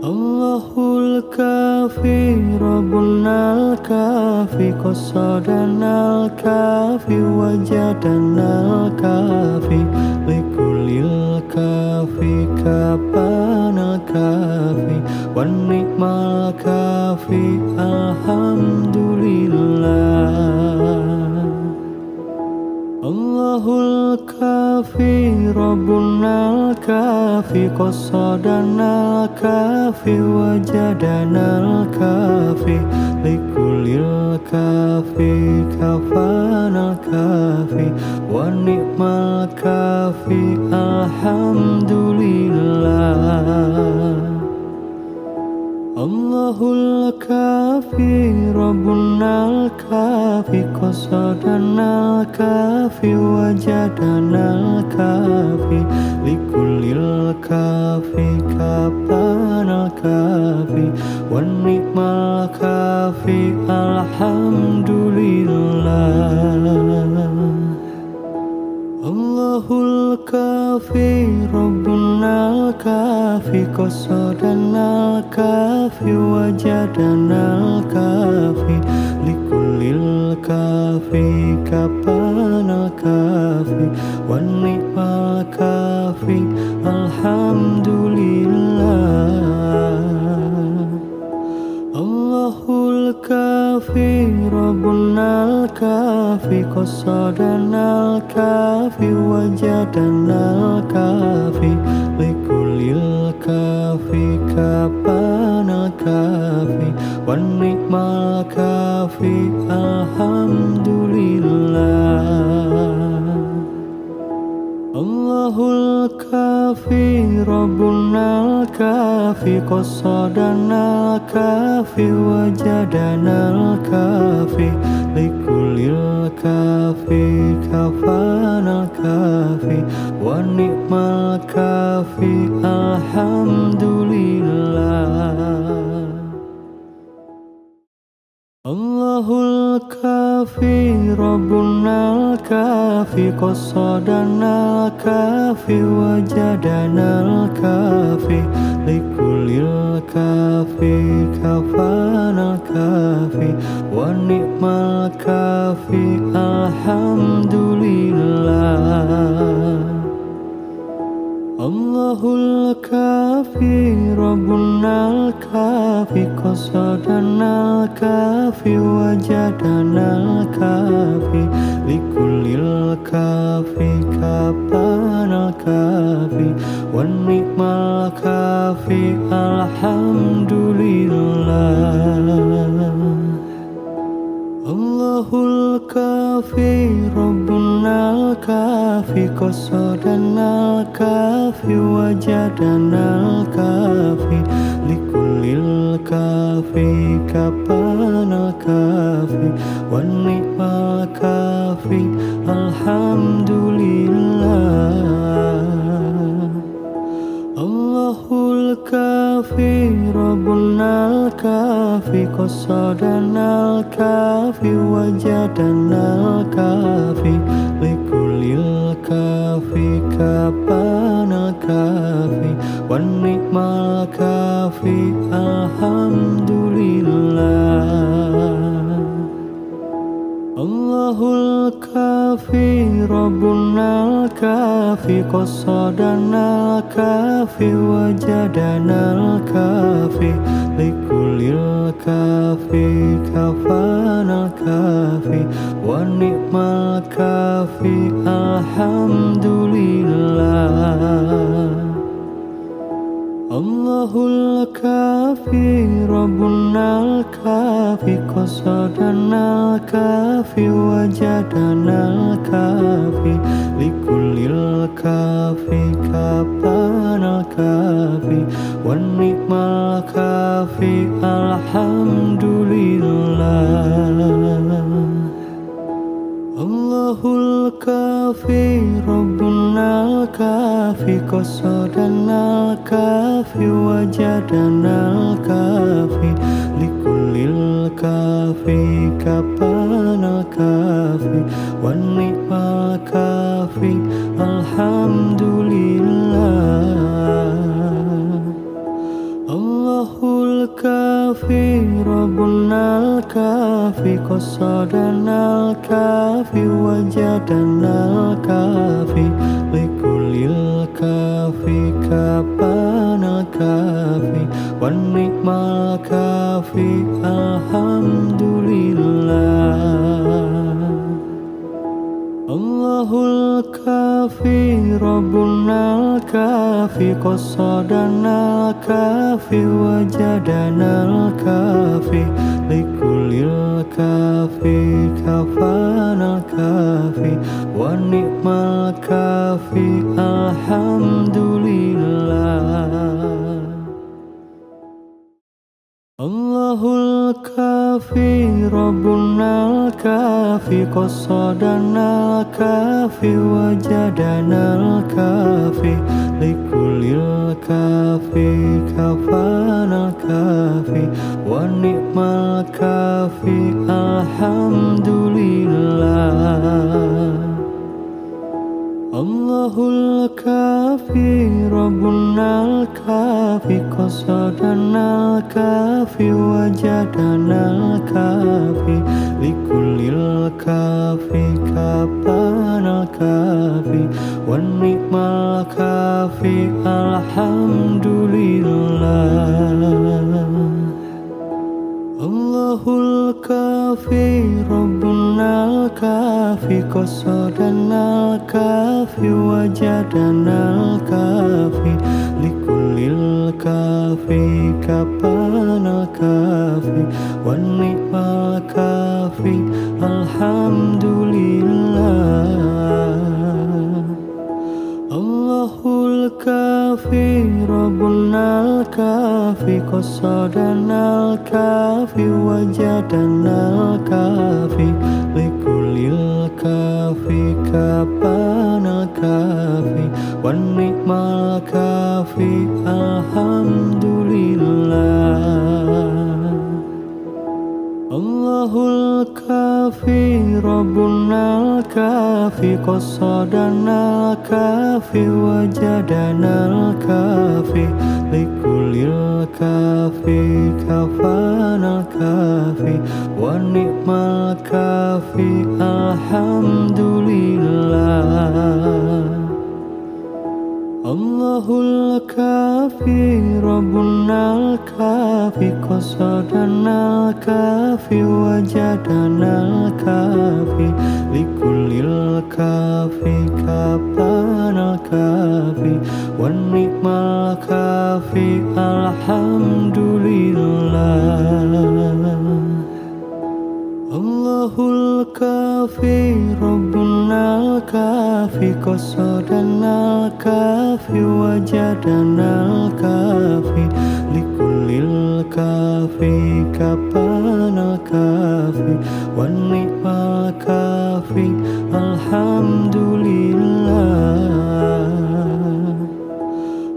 Speaker 1: الله الكافي ربنا الكافي قصدنا الكافي وجدنا الكافي لكل الكافي كفانا الكافي ونعم الكافي الحمد لله. الله الكافي ربنا الكافي قصدنا الكافي وجدنا الكافي لكل الكافي كفانا الكافي ونعم الكافي الحمد لله. الله الكافي ربنا الكافي قصدنا الكافي وجدنا الكافي لكل الكافي كفانا الكافي ونعم الكافي الحمد لله. الله الكافي ربنا الكافي قصدنا الكافي وجدنا الكافي لكل الكافي كفانا الكافي ونعم الكافي الحمد لله. الله الكافي ربنا الكافي قصدنا الكافي وجدنا الكافي لكل الكافي كفانا الكافي ونعم الكافي الحمد لله. الله الكافي ربنا الكافي قصدنا الكافي وجدنا الكافي لكل الكافي كفانا الكافي ونعم الكافي الحمد لله. الله الكافي ربنا الكافي قصدنا الكافي وجدنا الكافي لكل الكافي كفانا الكافي ونعم الكافي الحمد لله. الله الكافي ربنا الكافي قصدنا الكافي وجدنا الكافي لكل الكافي كفانا الكافي ونعم الكافي الحمد لله. الله الكافي ربنا الكافي قصدنا الكافي وجدنا الكافي لكل الكافي كفانا الكافي ونعم الكافي الحمد لله. الله الكافي ربنا الكافي قصدنا الكافي وجدنا الكافي لكل الكافي كفانا الكافي ونعم الكافي الحمد لله. الله الكافي الكافي ربنا الكافي قصدنا الكافي وجدنا الكافي لكل الكافي كفانا الكافي ونعم الكافي الحمد لله. الله الكافي ربنا الكافي قصدنا الكافي وجدنا الكافي لكل الكافي كفانا الكافي والنعم الكافي الحمد لله. الله الكافي ربنا الكافي قصدنا الكافي وجدنا الكافي لكل الكافي كفانا الكافي والنعم الكافي الحمد لله. الله الكافي ربنا الكافي قصدنا الكافي وجدنا الكافي لكل الكافي كفانا الكافي والنعم الكافي الحمد لله. الله الكافي ربنا الكافي قصدنا الكافي وجدنا الكافي لكل الكافي كفانا الكافي والنعم الكافي الحمد لله. الله الكافي ربنا الكافي قصدنا الكافي وجدنا الكافي لكل الكافي كفانا الكافي والنعم الكافي الحمد لله. الله الكافي ربنا الكافي قصدنا الكافي وجدنا الكافي لكل الكافي كفانا الكافي والنعم الكافي الحمد لله. الله الكافي ربنا الكافي قصدنا الكافي وجدنا الكافي لكل الكافي كفانا الكافي والنعم الكافي الحمد لله. الله الكافي ربنا الكافي قصدنا الكافي وجدنا الكافي لكل الكافي كفانا الكافي والنعم الكافي الحمد لله. الله الكافي ربنا الكافي قصدنا الكافي وجدنا الكافي لكل الكافي كفانا الكافي والنعم الكافي الحمد لله. الله الكافي ربنا الكافي قصدنا الكافي وجدنا الكافي لكل الكافي كفانا الكافي والنعم الكافي الحمد لله. الله الكافي ربنا الكافي قصدنا الكافي وجدنا الكافي لكل الكافي كفانا الكافي والنعم الكافي الحمد لله.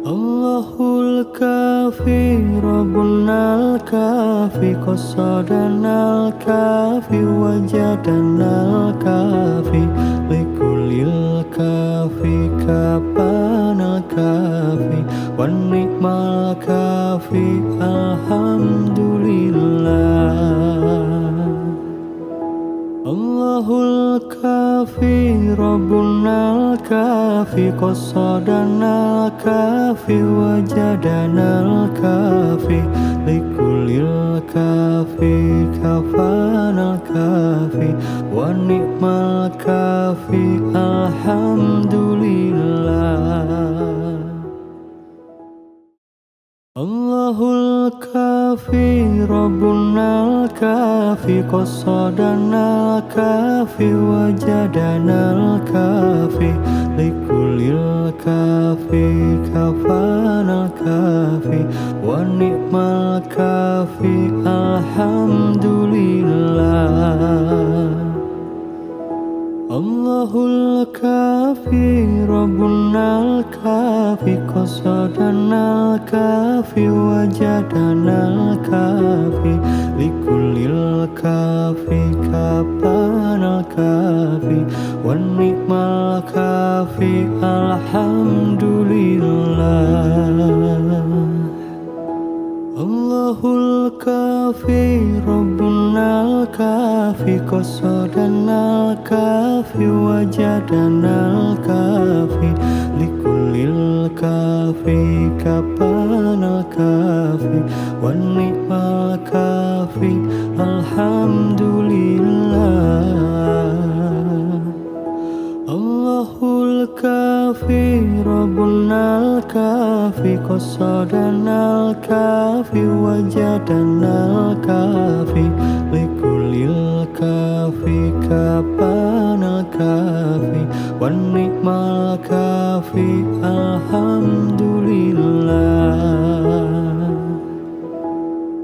Speaker 1: الله الكافي ربنا الكافي قصدنا الكافي وجدنا الكافي لكل الكافي كفانا الكافي والنعم الكافي الحمد لله. الله الكافي الكافي ربنا الكافي قصدنا الكافي وجدنا الكافي لكل الكافي كفانا الكافي ونعم الكافي الحمد لله. الله الكافي ربنا الكافي قصدنا الكافي وجدنا الكافي لكل الكافي كفانا الكافي ونعم الكافي الحمد لله. الله الكافي ربنا الكافي قصدنا الكافي وجدنا الكافي لكل الكافي كفانا الكافي ونعم الكافي الحمد لله. الله الكافي ربنا الكافي قصدنا الكافي وجدنا الكافي لكل الكافي كفانا الكافي ونعم الكافي الحمد لله. الله الكافي ربنا الكافي قصدنا الكافي وجدنا الكافي لكل الكافي كفانا الكافي ونعم الكافي الحمد لله.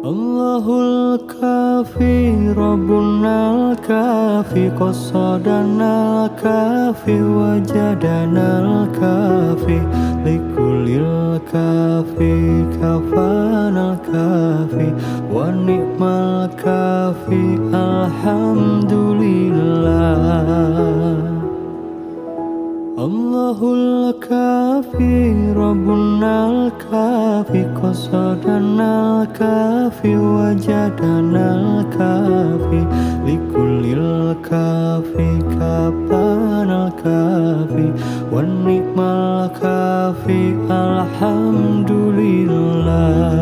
Speaker 1: الله الكافي ربنا الكافي قصدنا الكافي وجدنا الكافي لكل الكافي كفانا الكافي ونعم الكافي الحمد لله. الله الكافي ربنا الكافي قصدنا الكافي وجدنا الكافي لكل الكافي كفانا الكافي ونعم الكافي الحمد لله.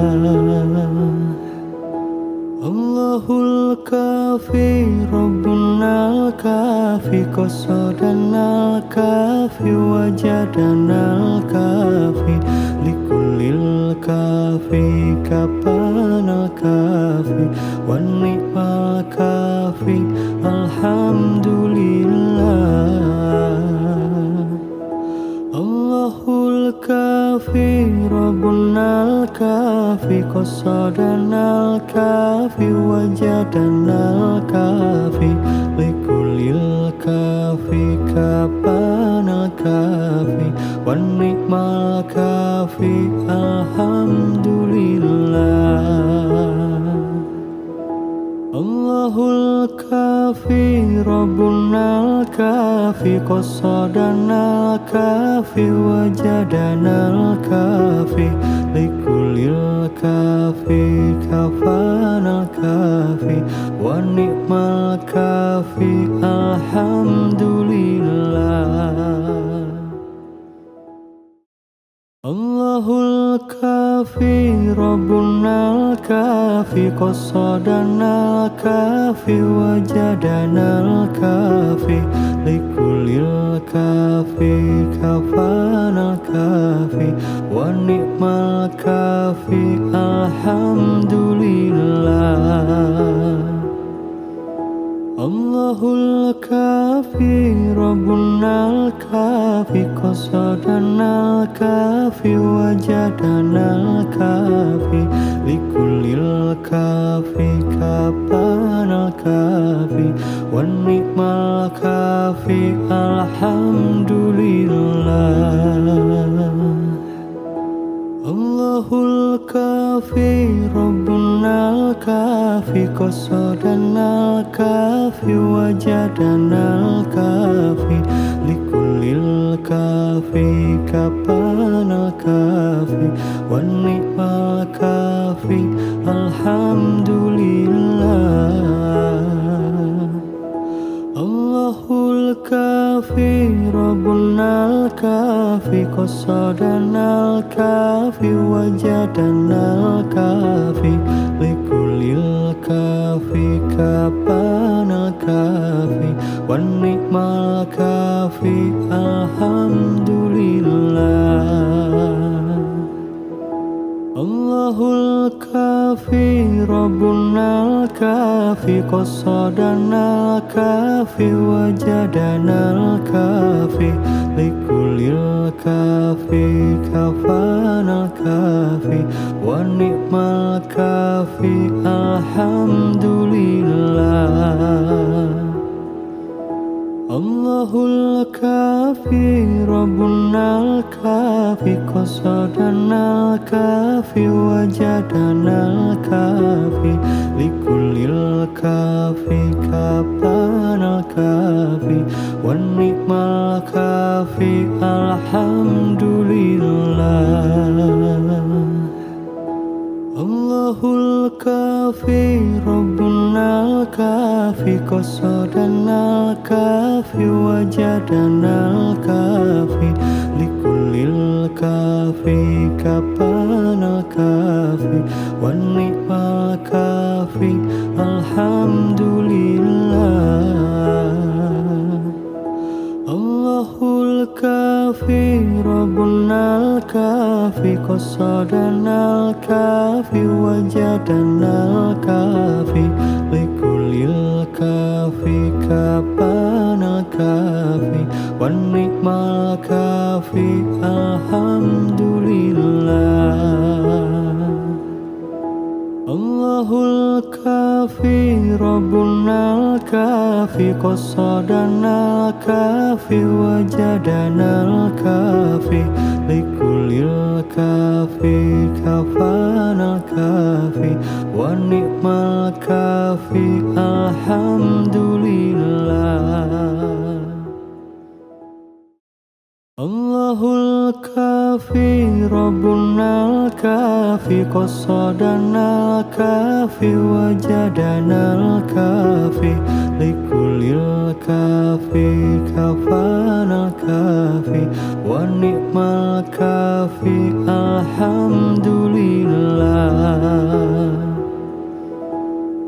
Speaker 1: الله الكافي ربنا الكافي قصدنا الكافي وجدنا الكافي لكل الكافي كفانا الكافي ونعم الكافي الحمد لله. الله الكافي ربنا الكافي قصدنا الكافي وجدنا الكافي لكل الكافي كفانا الكافي ونعم الكافي الحمد لله. الله الكافي ربنا الكافي قصدنا الكافي وجدنا الكافي لكل الكافي كفانا الكافي ونعم الكافي الحمد لله. الله الكافي ربنا الكافي قصدنا الكافي وجدنا الكافي لكل الكافي كفانا الكافي ونعم الكافي الحمد لله. الله الكافي ربنا الكافي قصدنا الكافي وجدنا الكافي لكل الكافي كفانا الكافي ونعم الكافي الحمد لله. الله الكافي ربنا الكافي قصدنا الكافي وجدنا الكافي لكل الكافي كفانا الكافي ونعم الكافي الحمد لله. الله الكافي ربنا الكافي قصدنا الكافي وجدنا الكافي لكل الكافي كفانا الكافي والنعم الكافي الحمد لله. الله الكافي ربنا الكافي قصدنا الكافي وجدنا الكافي لكل الكافي كفانا الكافي والنعم الكافي الحمد لله. الله الكافي ربنا الكافي قصدنا الكافي وجدنا الكافي لكل الكافي كفانا الكافي والنعم الكافي الحمد لله. الله الكافي ربنا الكافي قصدنا الكافي وجدنا الكافي لكل الكافي كفانا الكافي والنعم الكافي الحمد لله. الله الكافي ربنا الكافي قصدنا الكافي وجدنا الكافي لكل الكافي كفانا الكافي والنعم الكافي الحمد لله. الله الكافي ربنا الكافي قصدنا الكافي وجدنا الكافي لكل الكافي كفانا الكافي والنعم الكافي الحمد لله. الله الكافي ربنا الكافي قصدنا الكافي وجدنا الكافي لكل الكافي كفانا الكافي والنعم الكافي الحمد لله.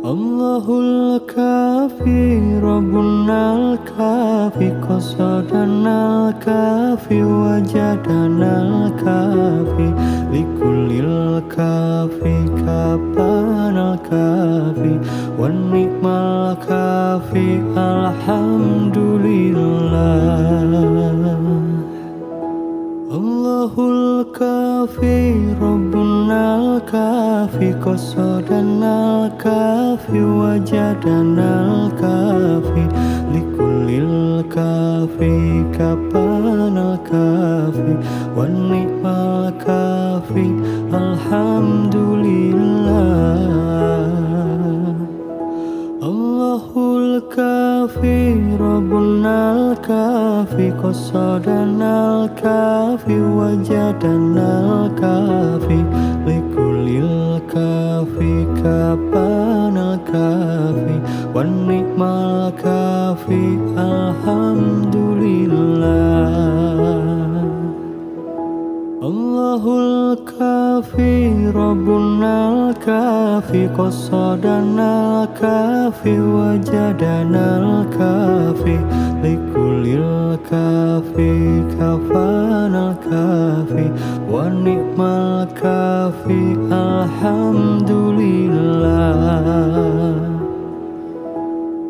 Speaker 1: الله الكافي ربنا الكافي قصدنا الكافي وجدنا الكافي لكل الكافي كفانا الكافي والنعم الكافي الحمد لله. الله الكافي ربنا الكافي قصدنا الكافي وجدنا الكافي لكل الكافي كفانا الكافي والنعم الكافي الحمد لله. الله الكافي ربنا الكافي قصدنا الكافي وجدنا الكافي لكل الكافي كفانا الكافي والنعم الكافي الحمد لله. الله الكافي ربنا الكافي قصدنا الكافي وجدنا الكافي لكل الكافي كفانا الكافي والنعم الكافي الحمد لله.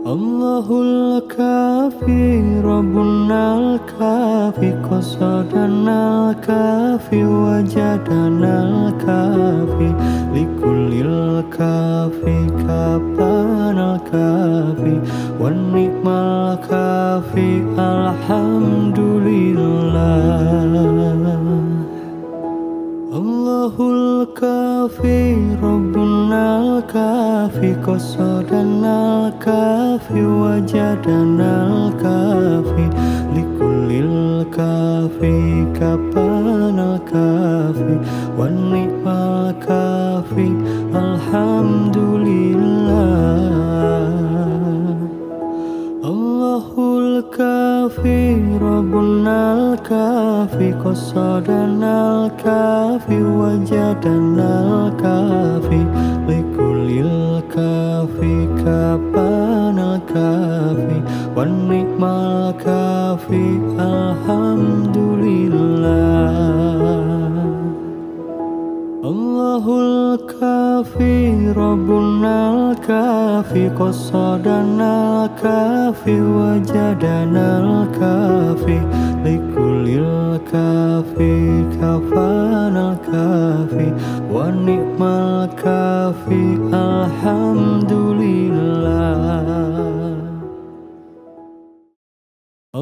Speaker 1: الله الكافي ربنا الكافي قصدنا الكافي وجدنا الكافي لكل الكافي كفانا الكافي والنعم الكافي الحمد لله. الله الكافي ربنا الكافي قصدنا الكافي وجدنا الكافي لكل الكافي كفانا الكافي والنعم الكافي الحمد لله. الله الكافي ربنا الكافي قصدنا الكافي وجدنا الكافي لكل الكافي كفانا الكافي والنعم الكافي الحمد لله. الله الكافي ربنا الكافي قصدنا الكافي وجدنا الكافي لكل الكافي كفانا الكافي والنعم الكافي الحمد لله.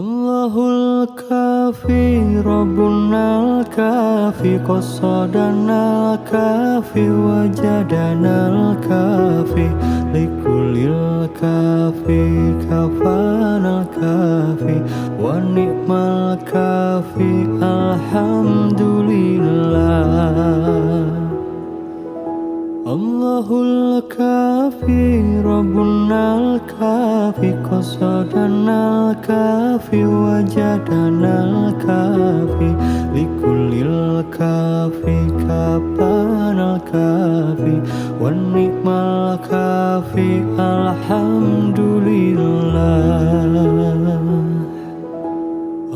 Speaker 1: الله الكافي ربنا الكافي قصدنا الكافي وجدنا الكافي لكل الكافي كفانا الكافي والنعم الكافي الحمد لله. الله الكافي ربنا الكافي قصدنا الكافي وجدنا الكافي لكل الكافي كفانا الكافي والنعم الكافي الحمد لله.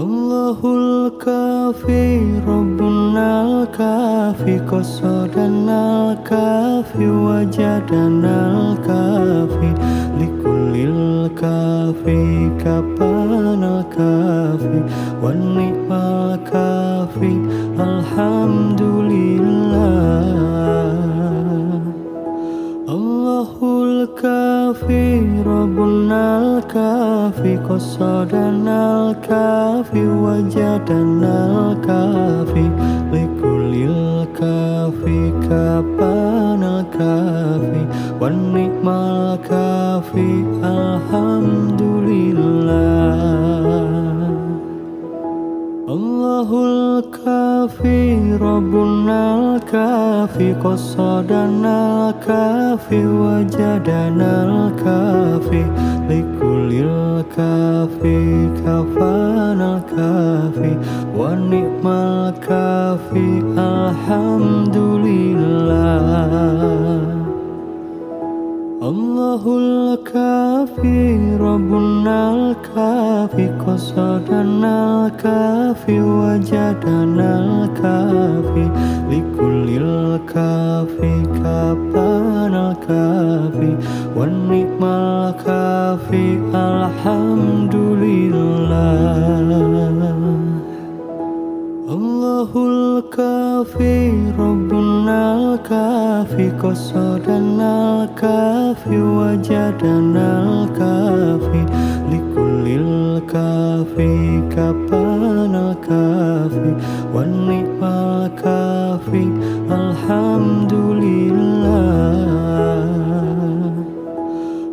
Speaker 1: الله الكافي ربنا الكافي قصدنا الكافي وجدنا الكافي لكل الكافي كفانا الكافي والنعم الكافي الحمد لله. الله الكافي ربنا الكافي قصدنا الكافي وجدنا الكافي لكل الكافي كفانا الكافي والنعم الكافي الحمد لله. الله الكافي ربنا الكافي قصدنا الكافي وجدنا الكافي لكل الكافي كفانا الكافي والنعم الكافي الحمد لله. الله الكافي ربنا الكافي قصدنا الكافي وجدنا الكافي لكل الكافي كفانا الكافي والنعم الكافي الحمد لله. الله الكافي ربنا الكافي قصدنا الكافي وجدنا الكافي لكل الكافي كفانا الكافي والنعم الكافي الحمد لله.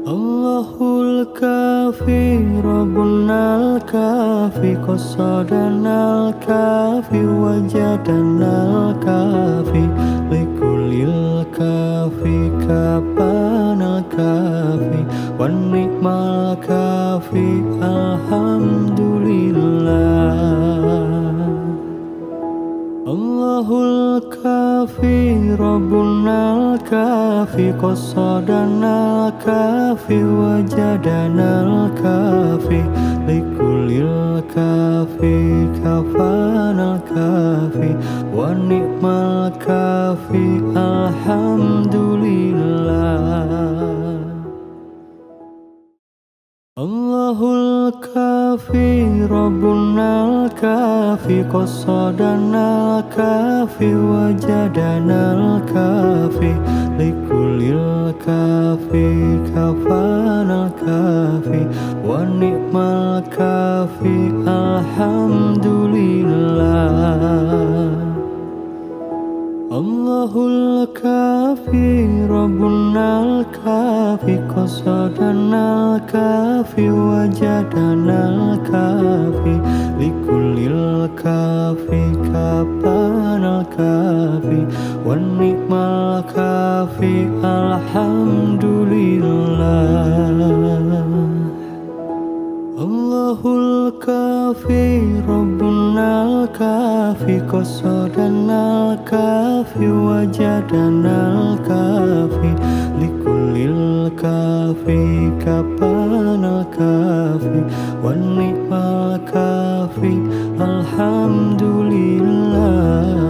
Speaker 1: الله الكافي ربنا الكافي قصدنا الكافي وجدنا الكافي لكل الكافي كفانا الكافي والنعم الكافي الحمد لله. الله الكافي ربنا الكافي قصدنا الكافي وجدنا الكافي لكل الكافي كفانا الكافي والنعم الكافي الحمد لله. الله الكافي ربنا الكافي قصدنا الكافي وجدنا الكافي لكل الكافي كفانا الكافي والنعم الكافي الحمد لله. الله الكافي ربنا الكافي قصدنا الكافي وجدنا الكافي لكل الكافي كفانا الكافي والنعم الكافي الحمد لله. الله الكافي الكافي ربنا الكافي قصدنا الكافي وجدنا الكافي لكل الكافي كفانا الكافي والنعم الكافي الحمد لله.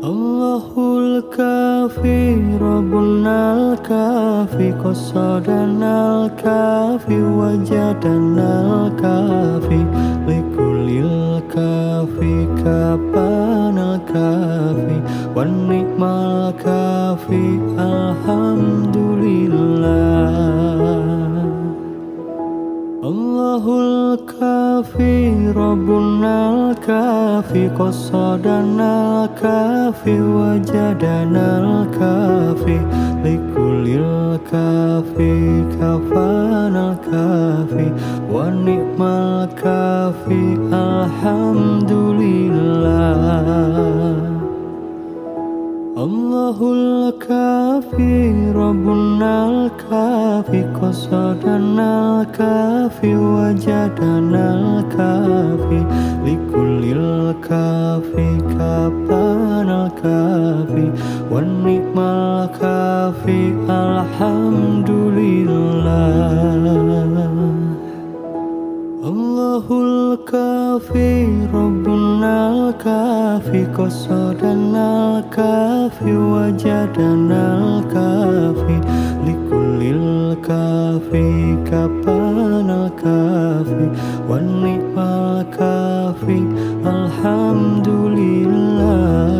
Speaker 1: الله الكافي ربنا الكافي قصدنا الكافي وجدنا الكافي لكل الكافي كفانا الكافي والنعم الكافي الحمد لله. الله الكافي ربنا الكافي قصدنا الكافي وجدنا الكافي لكل الكافي كفانا الكافي والنعم الكافي الحمد لله. الله الكافي ربنا الكافي قصدنا الكافي وجدنا الكافي لكل الكافي كفانا الكافي والنعم الكافي الحمد لله. الله الكافي ربنا الكافي قصدنا الكافي وجدنا الكافي لكل الكافي كفانا الكافي والنعم الكافي الحمد لله.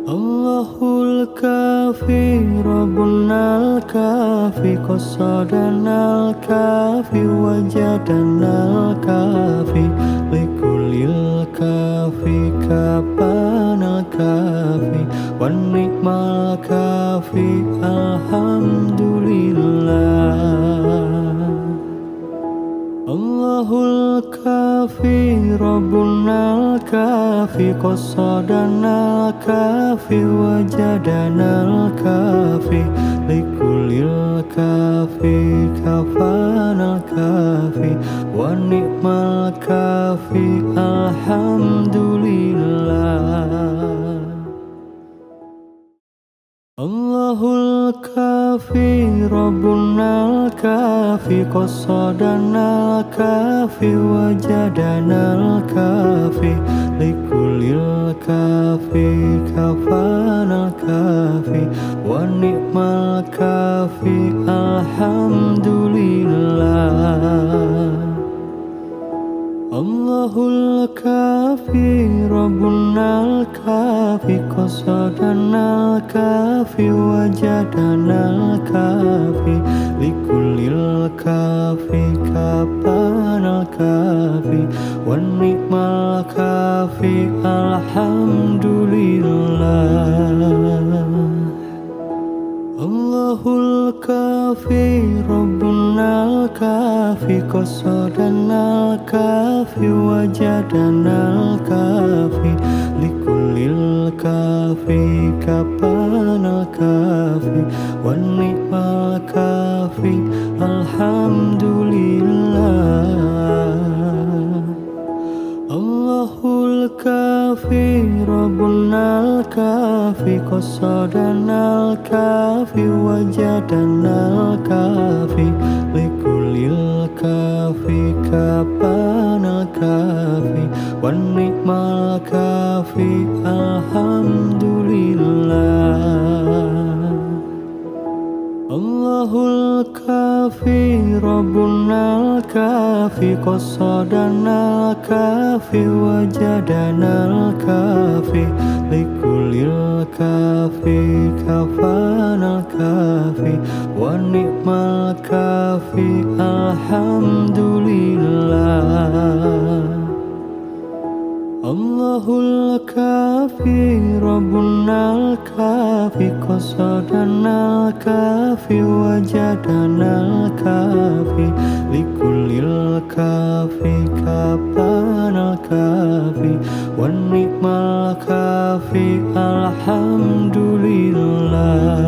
Speaker 1: الله الكافي ربنا الكافي قصدنا الكافي وجدنا الكافي لكل الكافي كفانا الكافي والنعم الكافي الحمد لله. الله الكافي ربنا الكافي قصدنا الكافي وجدنا الكافي لكل الكافي كفانا الكافي والنعم الكافي الحمد لله. الله الكافي ربنا الكافي قصدنا الكافي وجدنا الكافي لكل الكافي كفانا الكافي والنعم الكافي الحمد لله. الله الكافي ربنا الكافي قصدنا الكافي وجدنا الكافي لكل الكافي كفانا الكافي والنعم الكافي الحمد لله. الله الكافي ربنا الكافي قصدنا الكافي وجدنا الكافي لكل الكافي كفانا الكافي والنعم الكافي الحمد لله. الله الكافي ربنا الكافي قصدنا الكافي وجدنا الكافي لكل الكافي كفانا الكافي والنعم الكافي الحمد لله. الله الكافي ربنا الكافي قصدنا الكافي وجدنا الكافي لكل الكافي كفانا الكافي والنعم الكافي الحمد لله. الله الكافي ربنا الكافي قصدنا الكافي وجدنا الكافي لكل الكافي كفانا الكافي والنعم الكافي الحمد لله.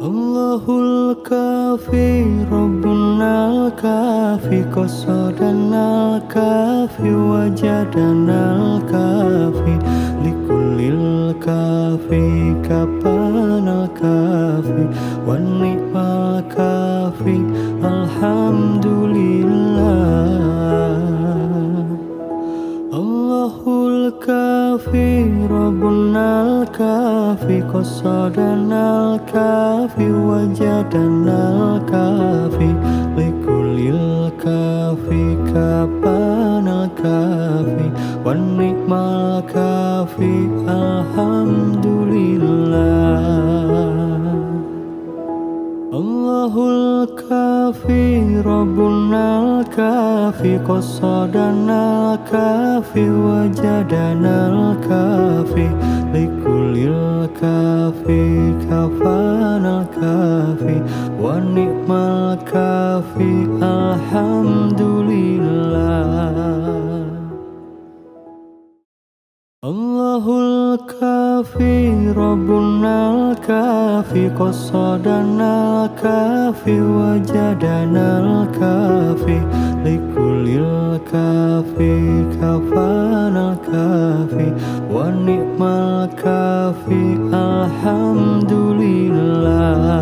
Speaker 1: الله الكافي الكافي ربنا الكافي قصدنا الكافي وجدنا الكافي لكل الكافي كفانا الكافي والنعم الكافي الحمد لله. الله الكافي ربنا الكافي قصدنا الكافي وجدنا الكافي لكل الكافي كفانا الكافي والنعم الكافي الحمد لله. الله الكافي ربنا الكافي قصدنا الكافي وجدنا الكافي لكل الكافي كفانا الكافي والنعم الكافي الحمد لله. الله الكافي ربنا الكافي قصدنا الكافي وجدنا الكافي لكل الكافي كفانا الكافي والنعم الكافي الحمد لله.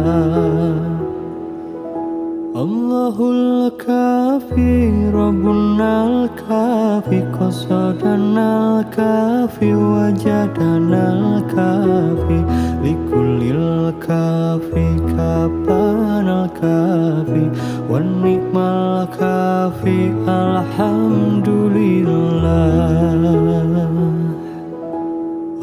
Speaker 1: الله الكافي ربنا الكافي قصدنا الكافي وجدنا الكافي لكل الكافي كفانا الكافي والنعم الكافي الحمد لله.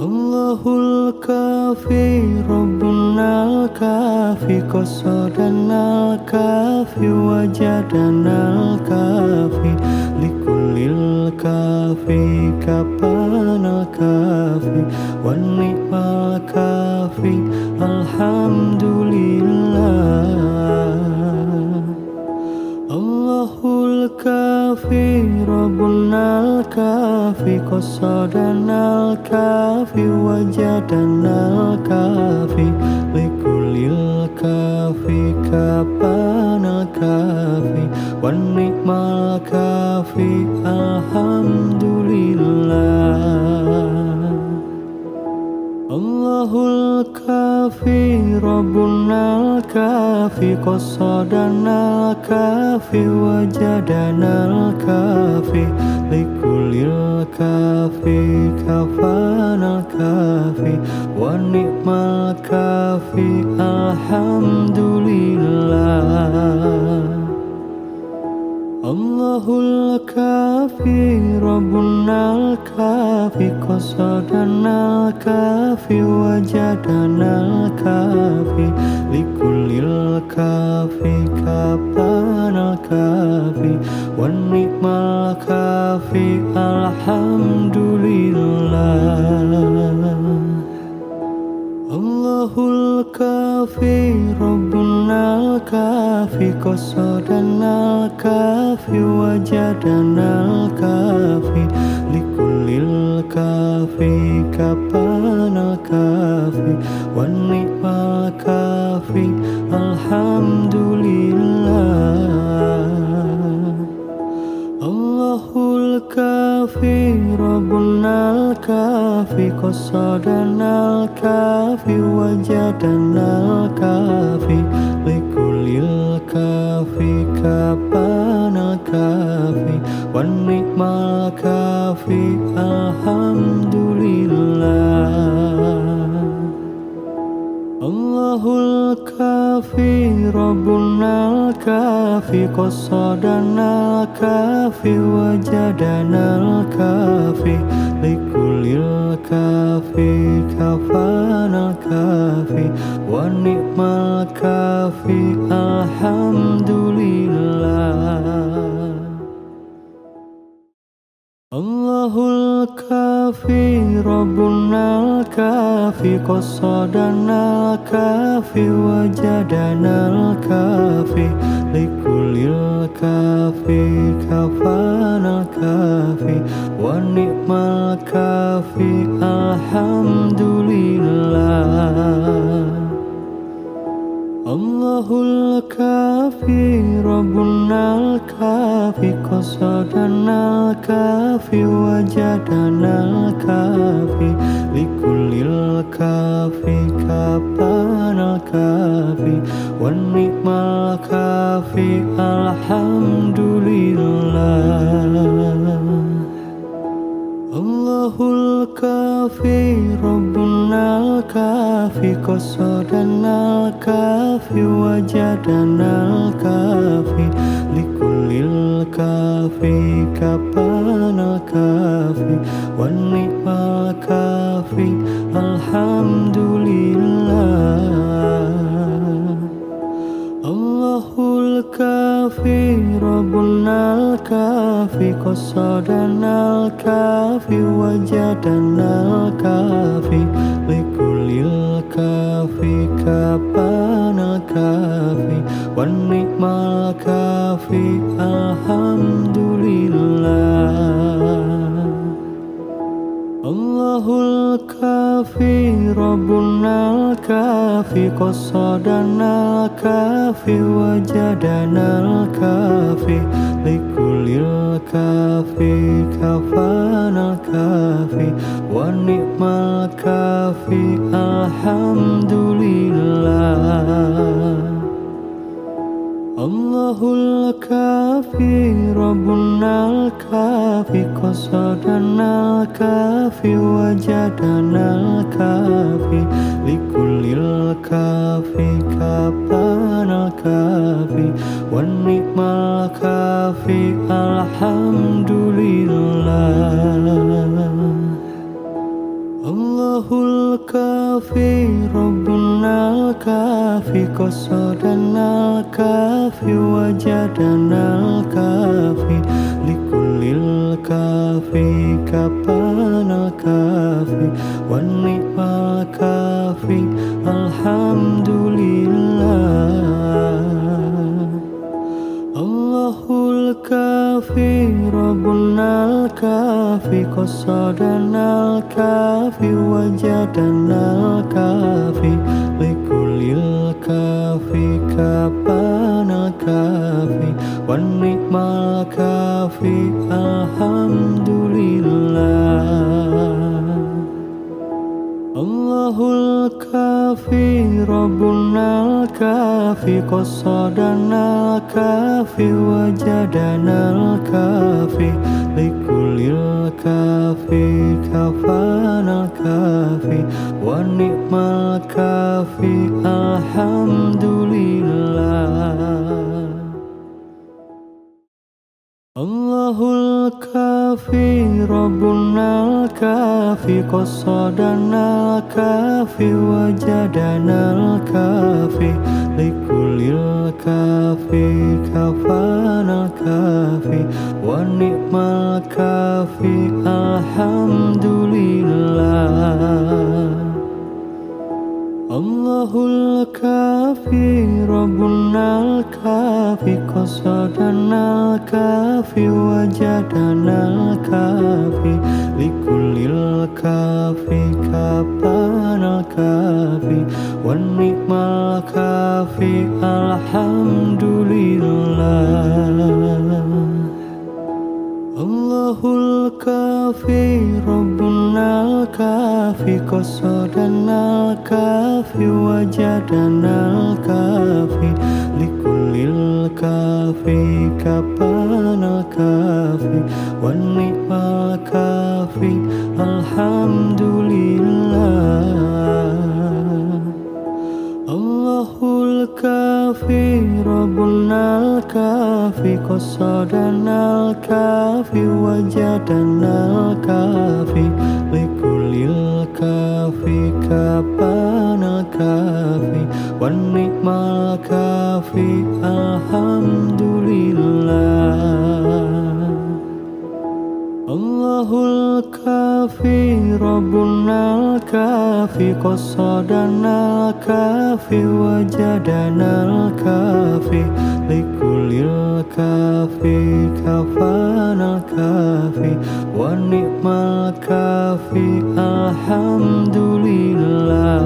Speaker 1: الله الكافي ربنا الكافي قصدنا الكافي وجدنا الكافي لكل الكافي كفانا الكافي والنعم الكافي الحمد لله. الله الكافي ربنا الكافي قصدنا الكافي وجدنا الكافي لكل الكافي كفانا الكافي والنعم الكافي الحمد لله. الله الكافي ربنا الكافي قصدنا الكافي وجدنا الكافي لكل الكافي كفانا الكافي والنعم الكافي الحمد لله. الله الكافي ربنا الكافي قصدنا الكافي وجدنا الكافي لكل الكافي كفانا الكافي والنعم الكافي الحمد لله. الله الكافي ربنا الكافي قصدنا الكافي وجدنا الكافي لكل الكافي كفانا الكافي والنعم الكافي الحمد لله. الله الكافي ربنا الكافي قصدنا الكافي وجدنا الكافي لكل الكافي كفانا الكافي والنعم الكافي الحمد لله. الله الكافي ربنا الكافي قصدنا الكافي وجدنا الكافي لكل الكافي كفانا الكافي والنعم الكافي الحمد لله. الله الكافي ربنا الكافي قصدنا الكافي وجدنا الكافي لكل الكافي كفانا الكافي والنعم الكافي الحمد لله. Allahul kafi Rabbunal kafi qasadanal kafi wajadanal kafi likulil kafi kapanal kafi wan ni'mal kafi alhamdulillah. Allahul kafi Rabbunal kafi qasadanal kafi wajadanal kafi likulil kafi kapanal kafi wan ni'mal kafi alhamdulillah. Allahul kafi Rabbunal kafi qasadanal kafi wajadanal kafi likulil kafi kapanal kafi wan ni'mal kafi alhamdulillah. Allahul kafi Rabbunal kafi qasadanal kafi wajadanal kafi likulil kafi kafanal kafi wan ni'mal kafi alhamdulillah. Allahul kafi Rabbunal kafi qasadanal kafi wajadanal kafi likulil kafi kapanal kafi wan ni'mal kafi alhamdulillah. Allahul kafi Rabbunal kafi qasadanal kafi wajadanal kafi likulil kafi kapanal kafi wan ni'mal kafi alhamdulillah. Allahul kafi Rabbunal kafi qasadanal kafi wajadanal kafi likulil kafi kapanal kafi wan ni'mal kafi alhamdulillah. Allahul kafi Rabbunal kafi qasadanal kafi wajadanal kafi likulil kafi kafanal kafi wan ni'mal kafi alhamdulillah. Allahul kafi Rabbunal kafi qasadanal kafi wajadanal kafi likulil kafi kafanal kafi wan ni'mal kafi alhamdulillah. Allahul kafi Rabbunal kafi qasadanal kafi wajadanal kafi likulil kafi kapanal kafi wan ni'mal kafi alhamdulillah. Allahul kafi Rabbunal kafi qasadanal kafi wajadanal kafi likulil kafi kapanal kafi wan ni'mal kafi alhamdulillah. Allahul kafi Rabbunal kafi qasadanal kafi wajadanal kafi likulil kafi kapanal kafi wan ni'mal kafi alhamdulillah. Allahul kafi Rabbunal kafi qasadanal kafi wajadanal kafi likulil kafi kafanal kafi wan ni'mal kafi alhamdulillah.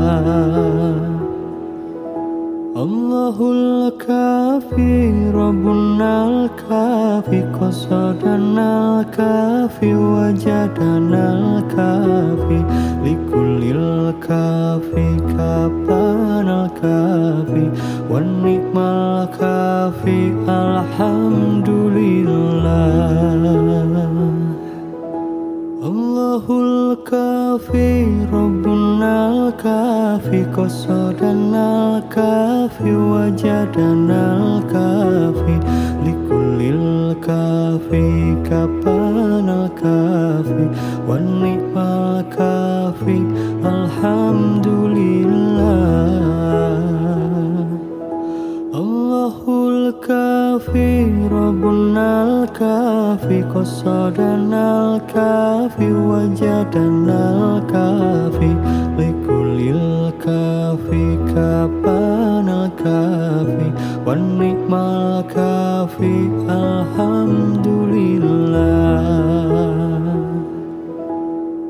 Speaker 1: Allahul kafi Rabbunal kafi qasadanal kafi wajadanal kafi likulil kafi kapanal kafi wan ni'mal kafi alhamdulillah. Allahul kafi Rabbunal kafi qasadanal kafi wajadanal kafi likulil kafi kapanal kafi wan ni'mal kafi alhamdulillah. Allahul kafi Rabbunal kafi qasadanal kafi wajadanal kafi likulil kafi kapanal kafi wan ni'mal kafi alhamdulillah.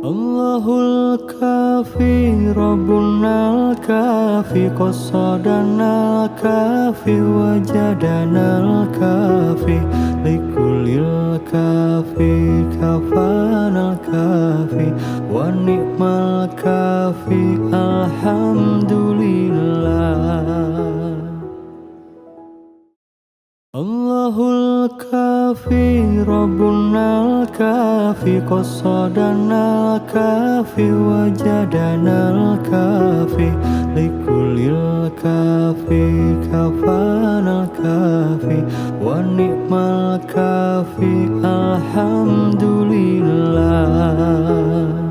Speaker 1: Allahul kafi Rabbunal kafi qasadanal kafi wajadanal kafi likulil kafi kafanal kafi wan ni'mal kafi alhamdulillah. Allahul kafi Rabbunal kafi qasadanal kafi wajadanal kafi likulil kafi kafanal kafi wan ni'mal kafi alhamdulillah.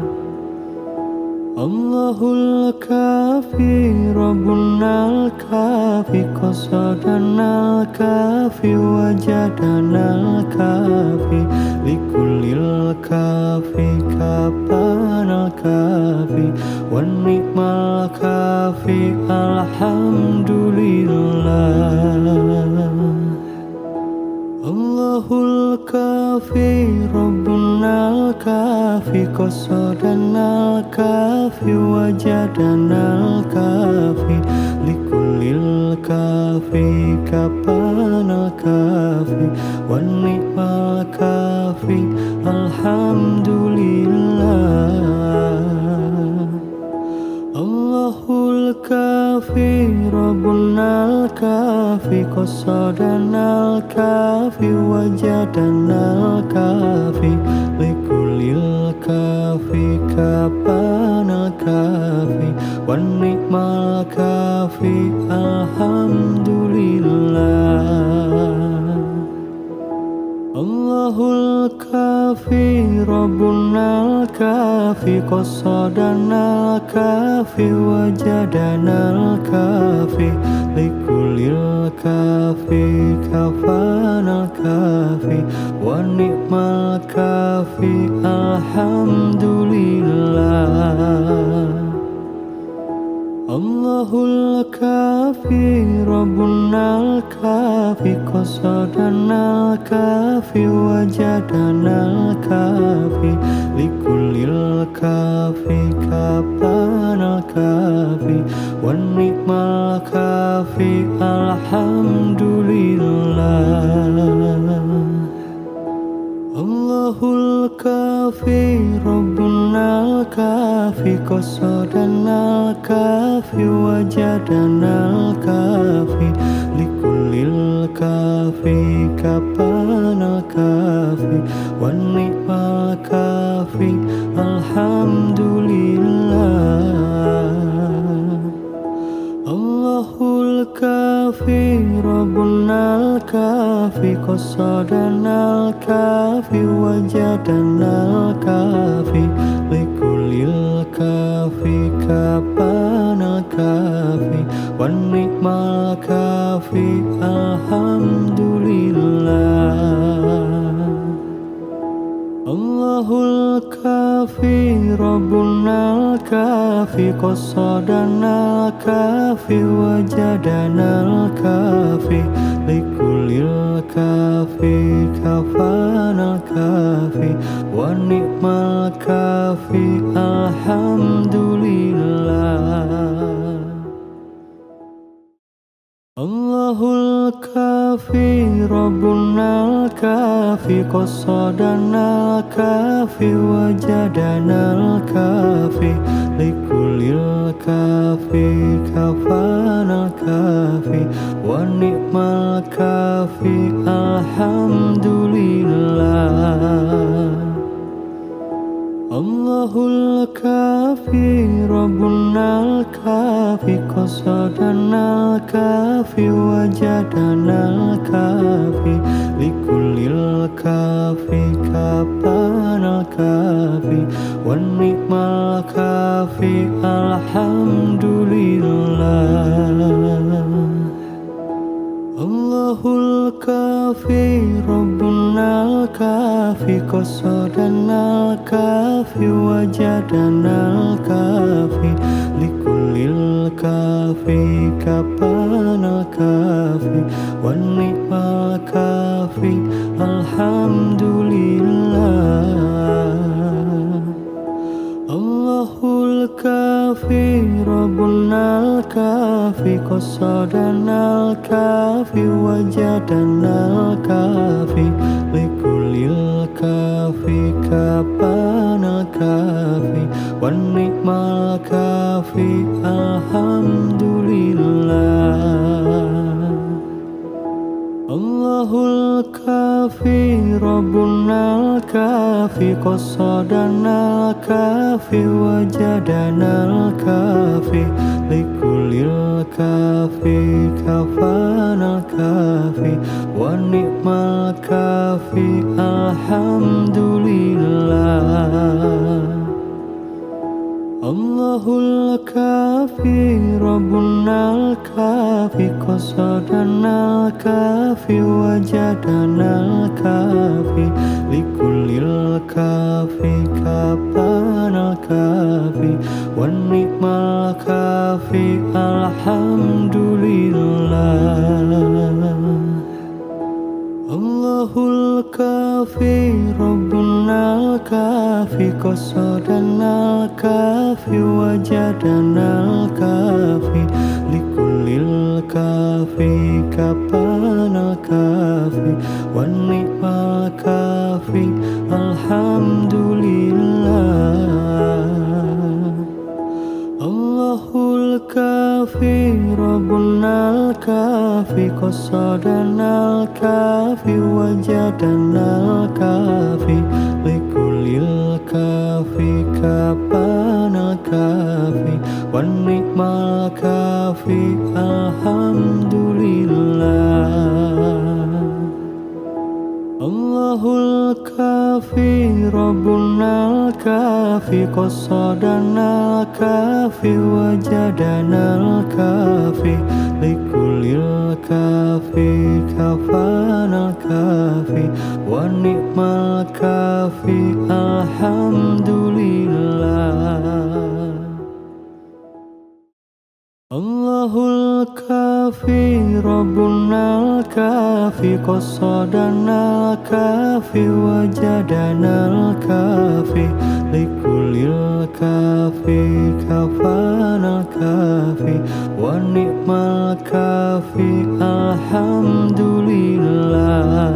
Speaker 1: Allahul kafi Rabbunal kafi qasadanal kafi wajadanal kafi likulil kafi kapanal kafi wan ni'mal kafi alhamdulillah. Allahul kafi Rabbunal kafi qasadanal kafi wajadanal kafi likulil kafi kapanal kafi wan ni'mal kafi alhamdulillah. Allahul kafi Rabbunal kafi qasadanal kafi wajadanal kafi likulil kafi kapanal kafi wan ni'mal kafi alhamdulillah. Allahul kafi Rabbunal kafi qasadanal kafi wajadanal kafi likulil kafi kafanal kafi wan ni'mal kafi alhamdulillah. Allahul kafi Rabbunal kafi qasadanal kafi wajadanal kafi likulil kafi kapanal kafi wan ni'mal kafi alhamdulillah. Allahul kafi Rabbunal kafi qasadanal kafi wajadanal kafi likulil kafi kapanal kafi wan ni'mal kafi alhamdulillah. Allahul kafi Rabbunal kafi qasadanal kafi wajadanal kafi likulil kafi kapanal kafi wan ni'mal kafi alhamdulillah. Allahul kafi Rabbunal kafi qasadanal kafi wajadanal kafi likulil kafi kafanal kafi wan ni'mal kafi alhamdulillah. الكافي ربنا الكافي قصدنا الكافي وجدنا الكافي لكل الكافي كفانا الكافي ونعم الكافي الحمد لله. الله الكافي ربنا الكافي قصدنا الكافي وجدنا الكافي لكل الكافي كفانا الكافي والنعم الكافي الحمد لله. الله الكافي ربنا الكافي قصدنا الكافي وجدنا الكافي لكل الكافي كفانا الكافي والنعم الكافي الحمد لله. الله الكافي ربنا الكافي قصدنا الكافي وجدنا الكافي لكل الكافي كفانا الكافي والنعم الكافي الحمد لله. الله الكافي ربنا الكافي قصدنا الكافي وجدنا الكافي لكل الكافي كفانا الكافي ونعم الكافي الحمد لله. الله الكافي ربنا الكافي قصدنا الكافي وجدنا الكافي لكل الكافي كفانا الكافي والنعم الكافي الحمد لله. الله الكافي ربنا الكافي قصدنا الكافي وجدنا الكافي لكل الكافي كفانا الكافي والنعم الكافي الحمد لله. الله الكافي ربنا الكافي قصدنا الكافي وجدنا الكافي لكل الكافي كفانا الكافي والنعم الكافي الحمد لله. الله الكافي ربنا الكافي قصدنا الكافي وجدنا الكافي لكل الكافي كفانا الكافي والنعم الكافي الحمد لله. الله الكافي ربنا الكافي قصدنا الكافي وجدنا الكافي لكل الكافي كفانا الكافي والنعم الكافي الحمد لله.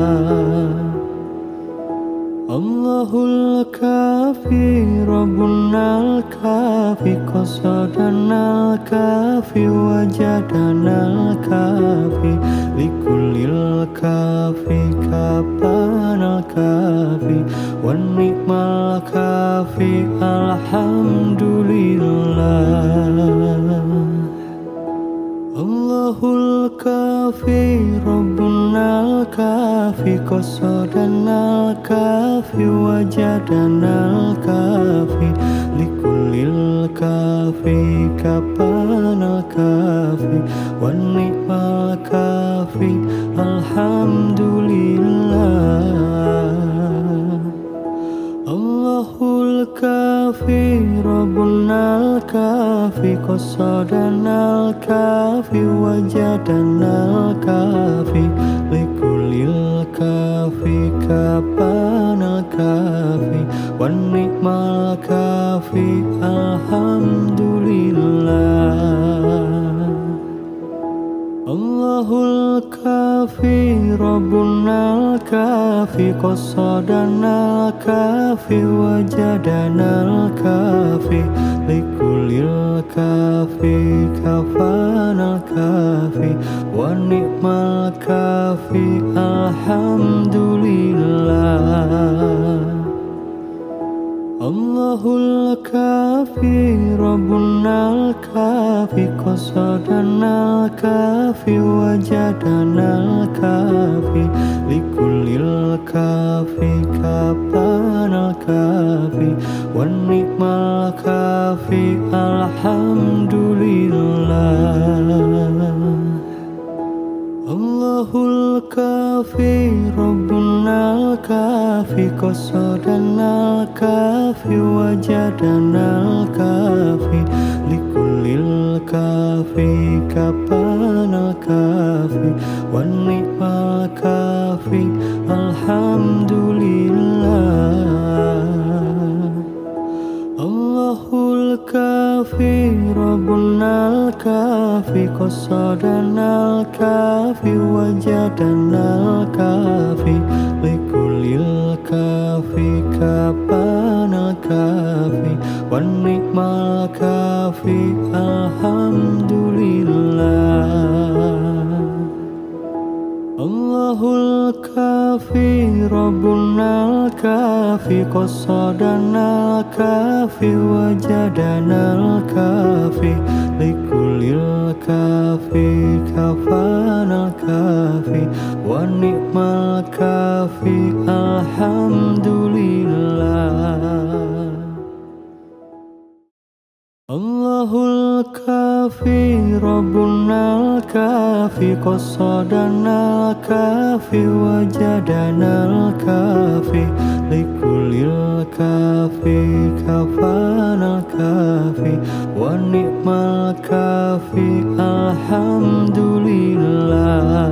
Speaker 1: الله الكافي ربنا الكافي قصدنا الكافي وجدنا الكافي لكل الكافي كفانا الكافي والنعم الكافي الحمد لله. الله الكافي ربنا الكافي قصدنا الكافي وجدنا الكافي لكل الكافي كفانا الكافي والنعم الكافي الحمد لله. الله الكافي ربنا الكافي قصدنا الكافي وجدنا الكافي لكل الكافي كفانا الكافي والنعم الكافي الحمد لله. الله الكافي الكافي ربنا الكافي قصدنا الكافي وجدنا الكافي لكل الكافي كفانا الكافي ونعم الكافي الحمد لله. الله الكافي ربنا الكافي قصدنا الكافي وجدنا الكافي لكل الكافي كفانا الكافي والنعم الكافي الحمد لله. الله الكافي ربنا الكافي قصدنا الكافي وجدنا الكافي لكل الكافي كفانا الكافي والنعم الكافي الحمد لله. الله الكافي ربنا الكافي قصدنا الكافي وجدنا الكافي لكل الكافي كفانا الكافي والنعم الكافي الحمد لله. الله الكافي ربنا الكافي قصدنا الكافي وجدنا الكافي لكل الكافي كفانا الكافي والنعم الكافي الحمد لله. الله الكافي ربنا الكافي قصدنا الكافي وجدنا الكافي لكل الكافي كفانا الكافي والنعم الكافي الحمد لله.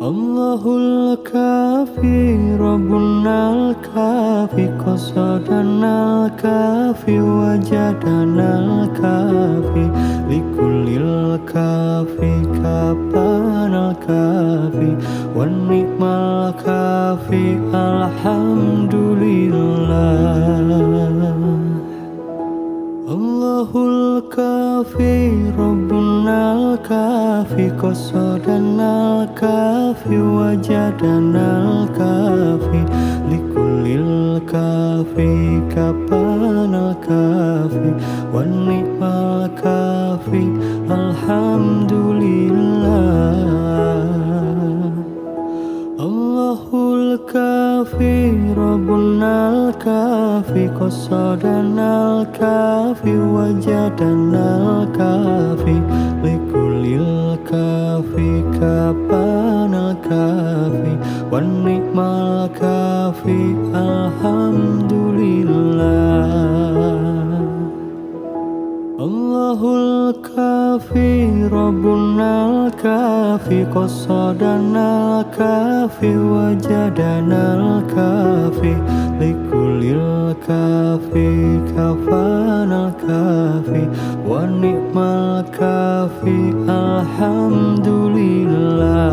Speaker 1: الله الكافي ربنا الكافي قصدنا الكافي وجدنا الكافي لكل الكافي كفانا الكافي والنعم الكافي الحمد لله. الله الكافي ربنا الكافي قصدنا الكافي وجدنا الكافي لكل الكافي كفانا الكافي والنعم الكافي الحمد لله. الله الكافي ربنا الكافي قصدنا الكافي وجدنا الكافي لكل الكافي كفانا الكافي والنعم الكافي الحمد لله. الله الكافي ربنا الكافي قصدنا الكافي وجدنا الكافي لكل الكافي كفانا الكافي والنعم الكافي الحمد لله.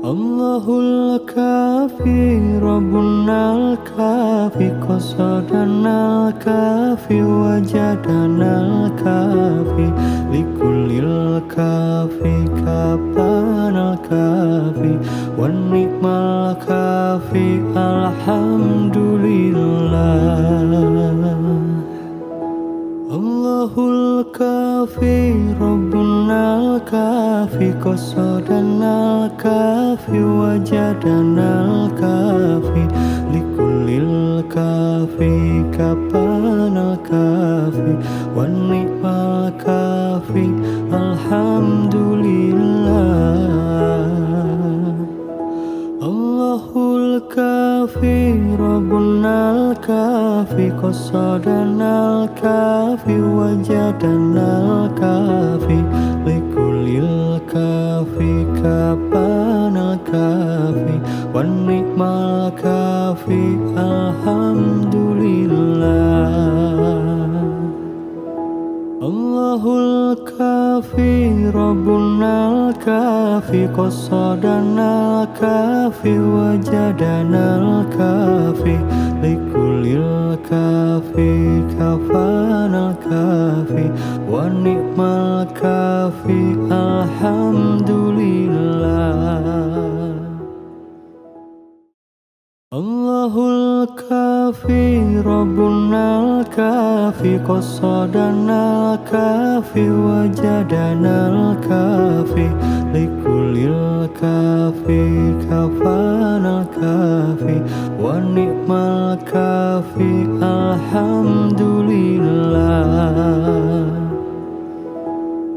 Speaker 1: الله الكافي ربنا الكافي قصدنا الكافي وجدنا الكافي لكل الكافي كفانا الكافي والنعم الكافي الحمد لله. الله الكافي ربنا الكافي قصدنا الكافي وجدنا الكافي لكل الكافي كفانا الكافي والنعم الكافي الحمد لله. الله الكافي ربنا الكافي قصدنا الكافي وجدنا الكافي لكل الكافي كفانا الكافي والنعم الكافي الحمد لله. الله الكافي الكافي ربنا الكافي قصدنا الكافي وجدنا الكافي لكل الكافي كفانا الكافي ونعم الكافي الحمد لله. الله الكافي ربنا الكافي قصدنا الكافي وجدنا الكافي لكل الكافي كفانا الكافي ونعم الكافي الحمد لله.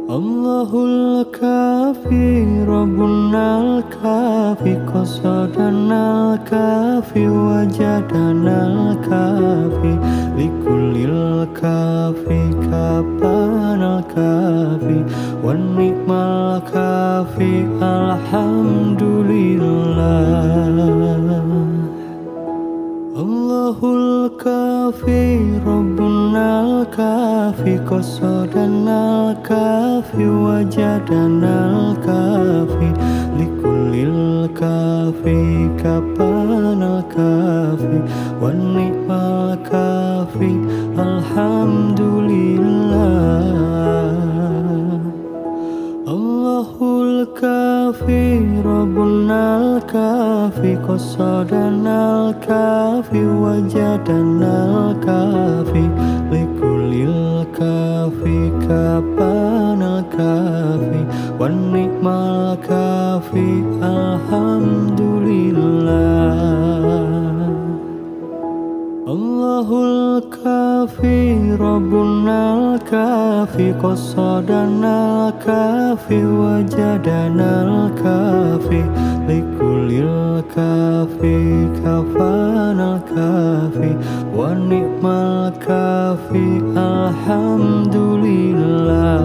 Speaker 1: الله الكافي ربنا الكافي قصدنا الكافي وجدنا الكافي لكل الكافي كفانا الكافي ونعم الكافي الحمد لله. الله الكافي ربنا الكافي قصدنا الكافي وجدنا الكافي لكل الكافي كفانا الكافي ونعم الكافي الحمد لله. الله الكافي ربنا الكافي قصدنا الكافي وجدنا الكافي لكل الكافي كفانا الكافي ونعم الكافي الحمد لله. الله الكافي ربنا الكافي قصدنا الكافي وجدنا الكافي لكل الكافي كفانا الكافي ونعم الكافي الحمد لله.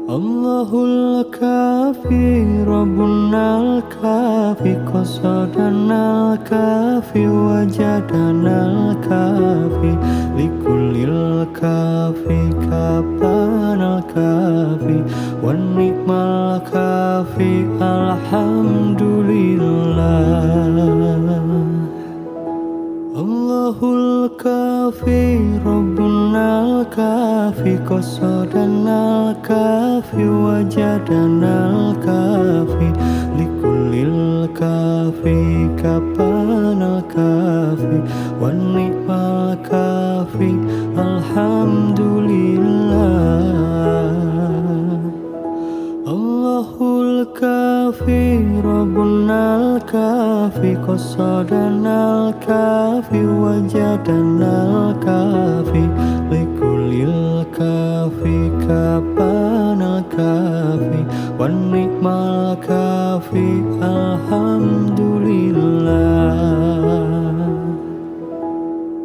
Speaker 1: الله الكافي ربنا الكافي قصدنا الكافي وجدنا الكافي لكل الكافي كفانا الكافي ونعم الكافي الحمد لله. الله الكافي ربنا الكافي قصدنا الكافي وجدنا الكافي لكل الكافي كفانا الكافي ونعم الكافي الحمد لله. الله الكافي ربنا الكافي قصدنا الكافي وجدنا الكافي لكل الكافي كفانا الكافي ونعم الكافي الحمد لله.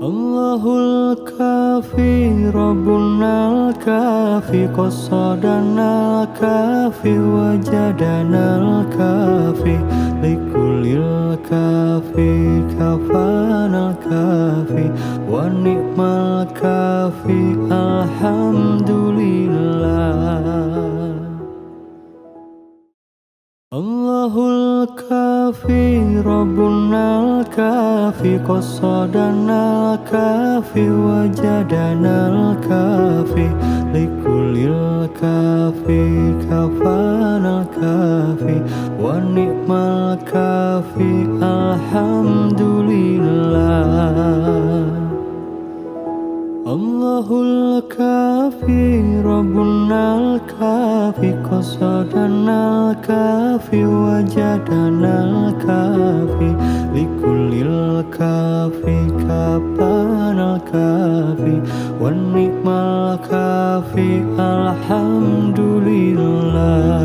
Speaker 1: الله الكافي ربنا الكافي قصدنا الكافي وجدنا الكافي لكل الكافي كفانا الكافي ونعم الكافي الحمد لله. الله الكافي ربنا الكافي قصدنا الكافي وجدنا الكافي لكل الكافي كفانا الكافي ونعم الكافي الحمد لله. الله الكافي ربنا الكافي قصدنا الكافي وجدنا الكافي لكل الكافي كفانا الكافي ونعم الكافي الحمد لله.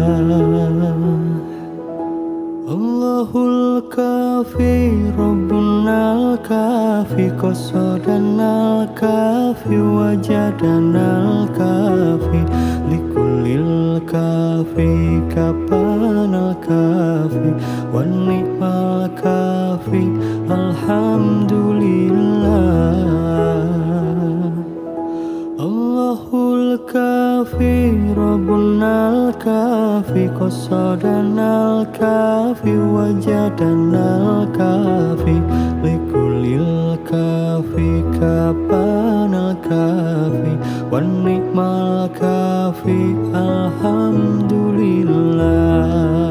Speaker 1: الله الكافي ربنا الكافي قصدنا الكافي وجدنا الكافي لكل الكافي كفانا الكافي ونعم الكافي الحمد لله. الله الكافي ربنا الكافي قصدنا الكافي وجدنا الكافي لكل الكافي كفانا الكافي والنعم الكافي الحمد لله.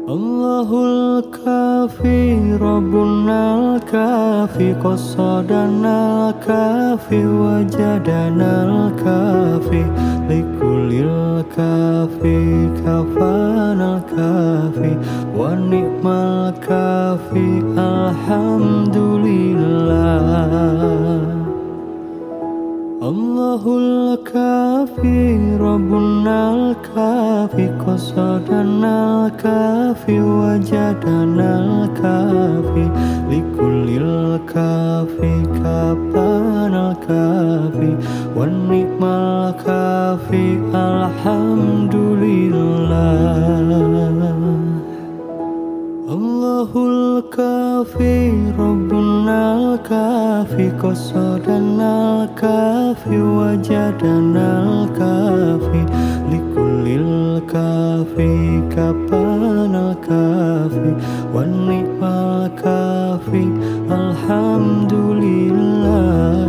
Speaker 1: الله الكافي ربنا الكافي قصدنا الكافي وجدنا الكافي لكل الكافي كفانا الكافي والنعم الكافي الحمد لله. الله الكافي ربنا الكافي قصدنا الكافي وجدنا الكافي لكل الكافي كفانا الكافي والنعم الكافي الحمد لله. الله الكافي ربنا الكافي قصدنا الكافي وجدنا الكافي لكل الكافي كفانا الكافي والنعم الكافي الحمد لله.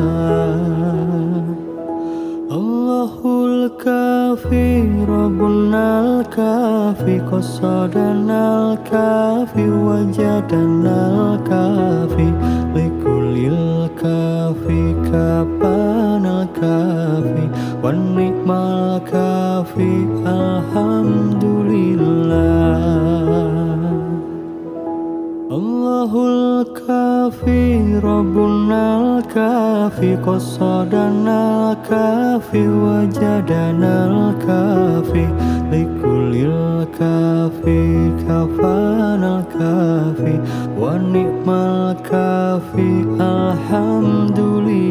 Speaker 1: الله الكافي ربنا الكافي قصدنا الكافي وجدنا الكافي لكل الكافي كفانا الكافي والنعم الكافي الحمد لله. الله الكافي ربنا الكافي قصدنا الكافي وجدنا الكافي لكل الكافي كفانا الكافي والنعم الكافي الحمد لله.